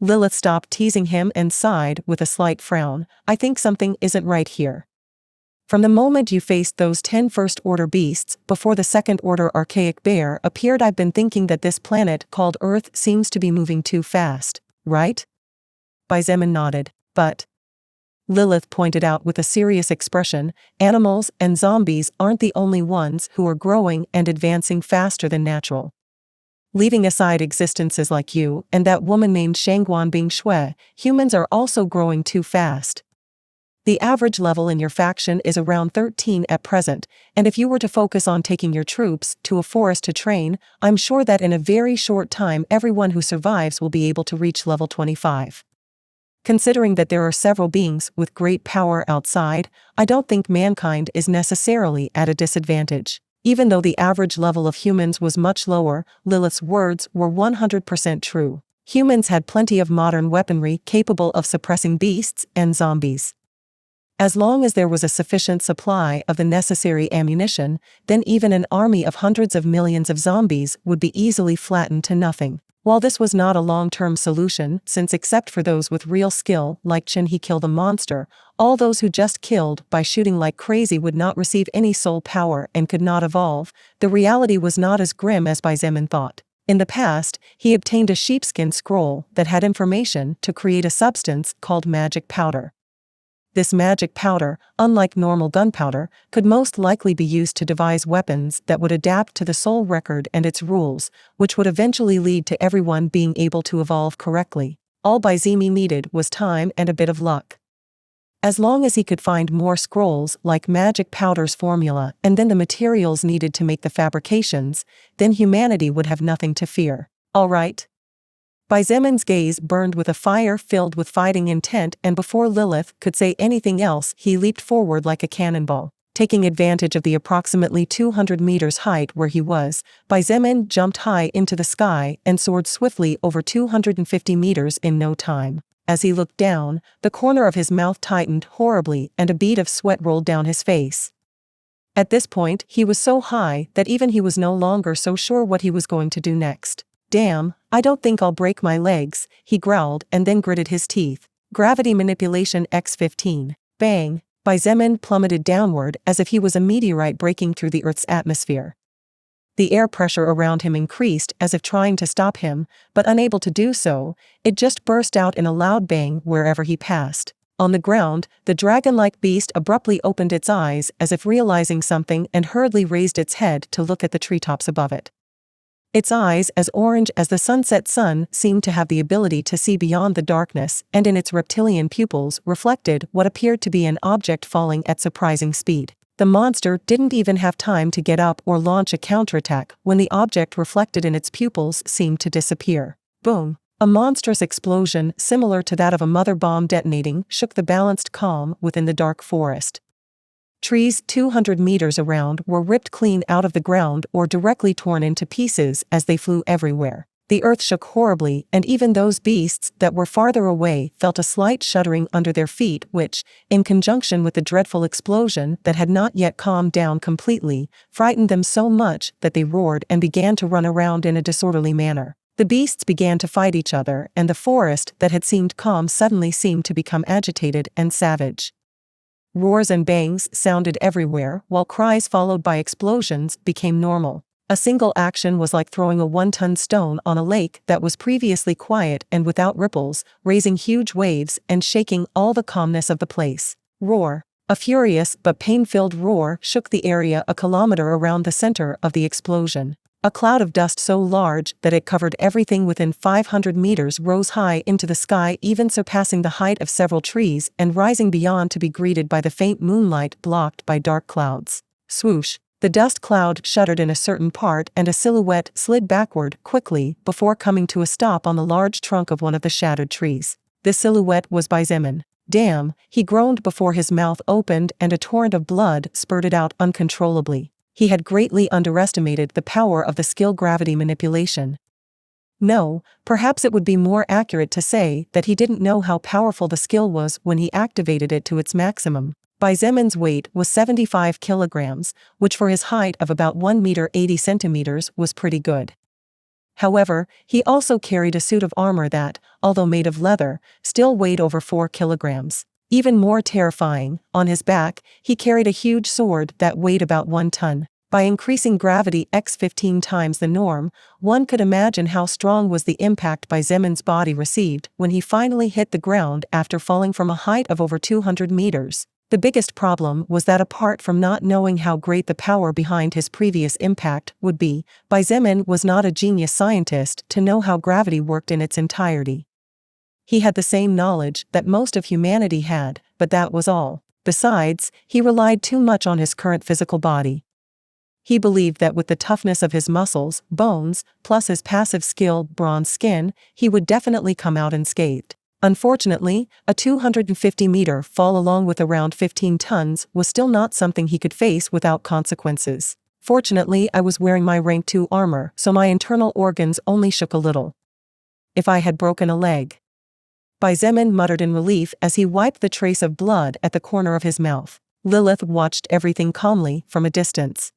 Lilith stopped teasing him and sighed with a slight frown. I think something isn't right here. From the moment you faced those 10 first-order beasts before the second-order archaic bear appeared, I've been thinking that this planet called Earth seems to be moving too fast, right? Xietain nodded. But... Lilith pointed out with a serious expression, animals and zombies aren't the only ones who are growing and advancing faster than natural. Leaving aside existences like you and that woman named Shangguan Bingshui, humans are also growing too fast. The average level in your faction is around 13 at present, and if you were to focus on taking your troops to a forest to train, I'm sure that in a very short time everyone who survives will be able to reach level 25. Considering that there are several beings with great power outside, I don't think mankind is necessarily at a disadvantage. Even though the average level of humans was much lower, Lilith's words were 100% true. Humans had plenty of modern weaponry capable of suppressing beasts and zombies. As long as there was a sufficient supply of the necessary ammunition, then even an army of hundreds of millions of zombies would be easily flattened to nothing. While this was not a long-term solution, since except for those with real skill like Chen he killed a monster, all those who just killed by shooting like crazy would not receive any soul power and could not evolve, the reality was not as grim as Xietain thought. In the past, he obtained a sheepskin scroll that had information to create a substance called magic powder. This magic powder, unlike normal gunpowder, could most likely be used to devise weapons that would adapt to the soul record and its rules, which would eventually lead to everyone being able to evolve correctly. All Xietain needed was time and a bit of luck. As long as he could find more scrolls like magic powder's formula and then the materials needed to make the fabrications, then humanity would have nothing to fear. All right. Xietan's gaze burned with a fire filled with fighting intent, and before Lilith could say anything else, he leaped forward like a cannonball. Taking advantage of the approximately 200 meters height where he was, Xietain jumped high into the sky and soared swiftly over 250 meters in no time. As he looked down, the corner of his mouth tightened horribly and a bead of sweat rolled down his face. At this point, he was so high that even he was no longer so sure what he was going to do next. Damn, I don't think I'll break my legs, he growled and then gritted his teeth. Gravity manipulation X15. Bang! Xietain plummeted downward as if he was a meteorite breaking through the Earth's atmosphere. The air pressure around him increased as if trying to stop him, but unable to do so, it just burst out in a loud bang wherever he passed. On the ground, the dragon-like beast abruptly opened its eyes as if realizing something and hurriedly raised its head to look at the treetops above it. Its eyes, as orange as the sunset sun, seemed to have the ability to see beyond the darkness, and in its reptilian pupils reflected what appeared to be an object falling at surprising speed. The monster didn't even have time to get up or launch a counterattack when the object reflected in its pupils seemed to disappear. Boom! A monstrous explosion similar to that of a mother bomb detonating shook the balanced calm within the dark forest. Trees 200 meters around were ripped clean out of the ground or directly torn into pieces as they flew everywhere. The earth shook horribly, and even those beasts that were farther away felt a slight shuddering under their feet which, in conjunction with the dreadful explosion that had not yet calmed down completely, frightened them so much that they roared and began to run around in a disorderly manner. The beasts began to fight each other, and the forest that had seemed calm suddenly seemed to become agitated and savage. Roars and bangs sounded everywhere, while cries followed by explosions became normal. A single action was like throwing a 1-ton stone on a lake that was previously quiet and without ripples, raising huge waves and shaking all the calmness of the place. Roar. A furious but pain-filled roar shook the area a kilometer around the center of the explosion. A cloud of dust so large that it covered everything within 500 meters rose high into the sky, even surpassing the height of several trees and rising beyond to be greeted by the faint moonlight blocked by dark clouds. Swoosh! The dust cloud shuddered in a certain part and a silhouette slid backward quickly before coming to a stop on the large trunk of one of the shattered trees. This silhouette was Xietain. Damn, he groaned before his mouth opened and a torrent of blood spurted out uncontrollably. He had greatly underestimated the power of the skill gravity manipulation. No, perhaps it would be more accurate to say that he didn't know how powerful the skill was when he activated it to its maximum. Xietain's weight was 75 kilograms, which for his height of about 1 meter 80 centimeters was pretty good. However, he also carried a suit of armor that, although made of leather, still weighed over 4 kilograms. Even more terrifying, on his back, he carried a huge sword that weighed about 1 ton. By increasing gravity x 15 times the norm, one could imagine how strong was the impact Xietain's body received when he finally hit the ground after falling from a height of over 200 meters. The biggest problem was that apart from not knowing how great the power behind his previous impact would be, Xietain was not a genius scientist to know how gravity worked in its entirety. He had the same knowledge that most of humanity had, but that was all. Besides, he relied too much on his current physical body. He believed that with the toughness of his muscles, bones, plus his passive skill, bronze skin, he would definitely come out unscathed. Unfortunately, a 250-meter fall along with around 15 tons was still not something he could face without consequences. Fortunately, I was wearing my rank 2 armor, so my internal organs only shook a little. If I had broken a leg. Xietain muttered in relief as he wiped the trace of blood at the corner of his mouth. Lilith watched everything calmly from a distance.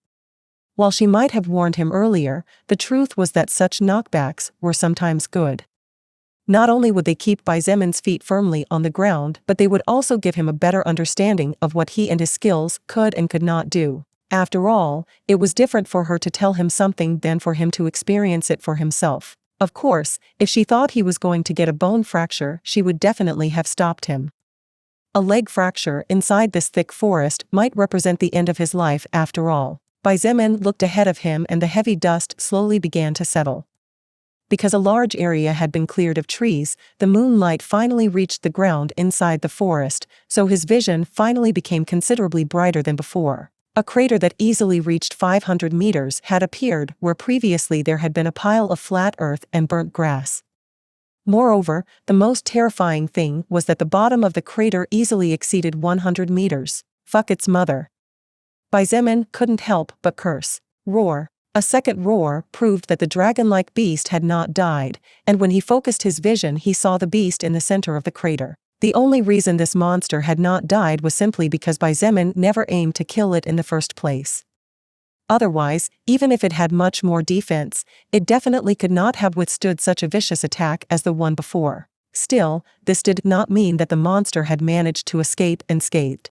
While she might have warned him earlier, the truth was that such knockbacks were sometimes good. Not only would they keep Xietain's feet firmly on the ground, but they would also give him a better understanding of what he and his skills could and could not do. After all, it was different for her to tell him something than for him to experience it for himself. Of course, if she thought he was going to get a bone fracture, she would definitely have stopped him. A leg fracture inside this thick forest might represent the end of his life after all. Xietain looked ahead of him and the heavy dust slowly began to settle. Because a large area had been cleared of trees, the moonlight finally reached the ground inside the forest, so his vision finally became considerably brighter than before. A crater that easily reached 500 meters had appeared where previously there had been a pile of flat earth and burnt grass. Moreover, the most terrifying thing was that the bottom of the crater easily exceeded 100 meters. Fuck its mother. Xietain couldn't help but curse. Roar. A second roar proved that the dragon-like beast had not died, and when he focused his vision he saw the beast in the center of the crater. The only reason this monster had not died was simply because Xietain never aimed to kill it in the first place. Otherwise, even if it had much more defense, it definitely could not have withstood such a vicious attack as the one before. Still, this did not mean that the monster had managed to escape unscathed.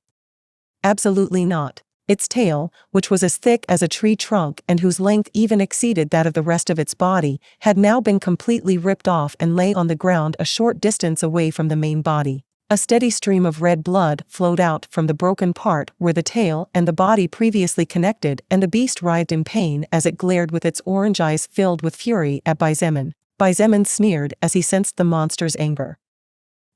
Absolutely not. Its tail, which was as thick as a tree trunk and whose length even exceeded that of the rest of its body, had now been completely ripped off and lay on the ground a short distance away from the main body. A steady stream of red blood flowed out from the broken part where the tail and the body previously connected, and the beast writhed in pain as it glared with its orange eyes filled with fury at Xietain. Xietain sneered as he sensed the monster's anger.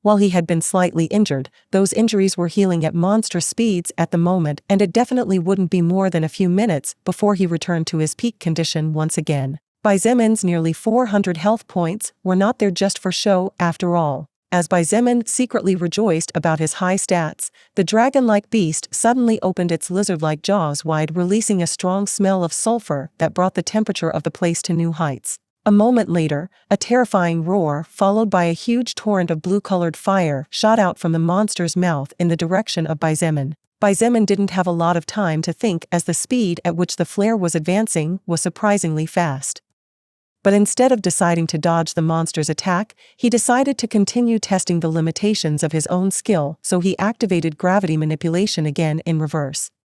While he had been slightly injured, those injuries were healing at monstrous speeds at the moment, and it definitely wouldn't be more than a few minutes before he returned to his peak condition once again. Xieain's nearly 400 health points were not there just for show after all. As Xietain secretly rejoiced about his high stats, the dragon-like beast suddenly opened its lizard-like jaws wide, releasing a strong smell of sulfur that brought the temperature of the place to new heights. A moment later, a terrifying roar, followed by a huge torrent of blue-colored fire, shot out from the monster's mouth in the direction of Xietain. Xietain didn't have a lot of time to think, as the speed at which the flare was advancing was surprisingly fast. But instead of deciding to dodge the monster's attack, he decided to continue testing the limitations of his own skill, so he activated gravity manipulation again in reverse.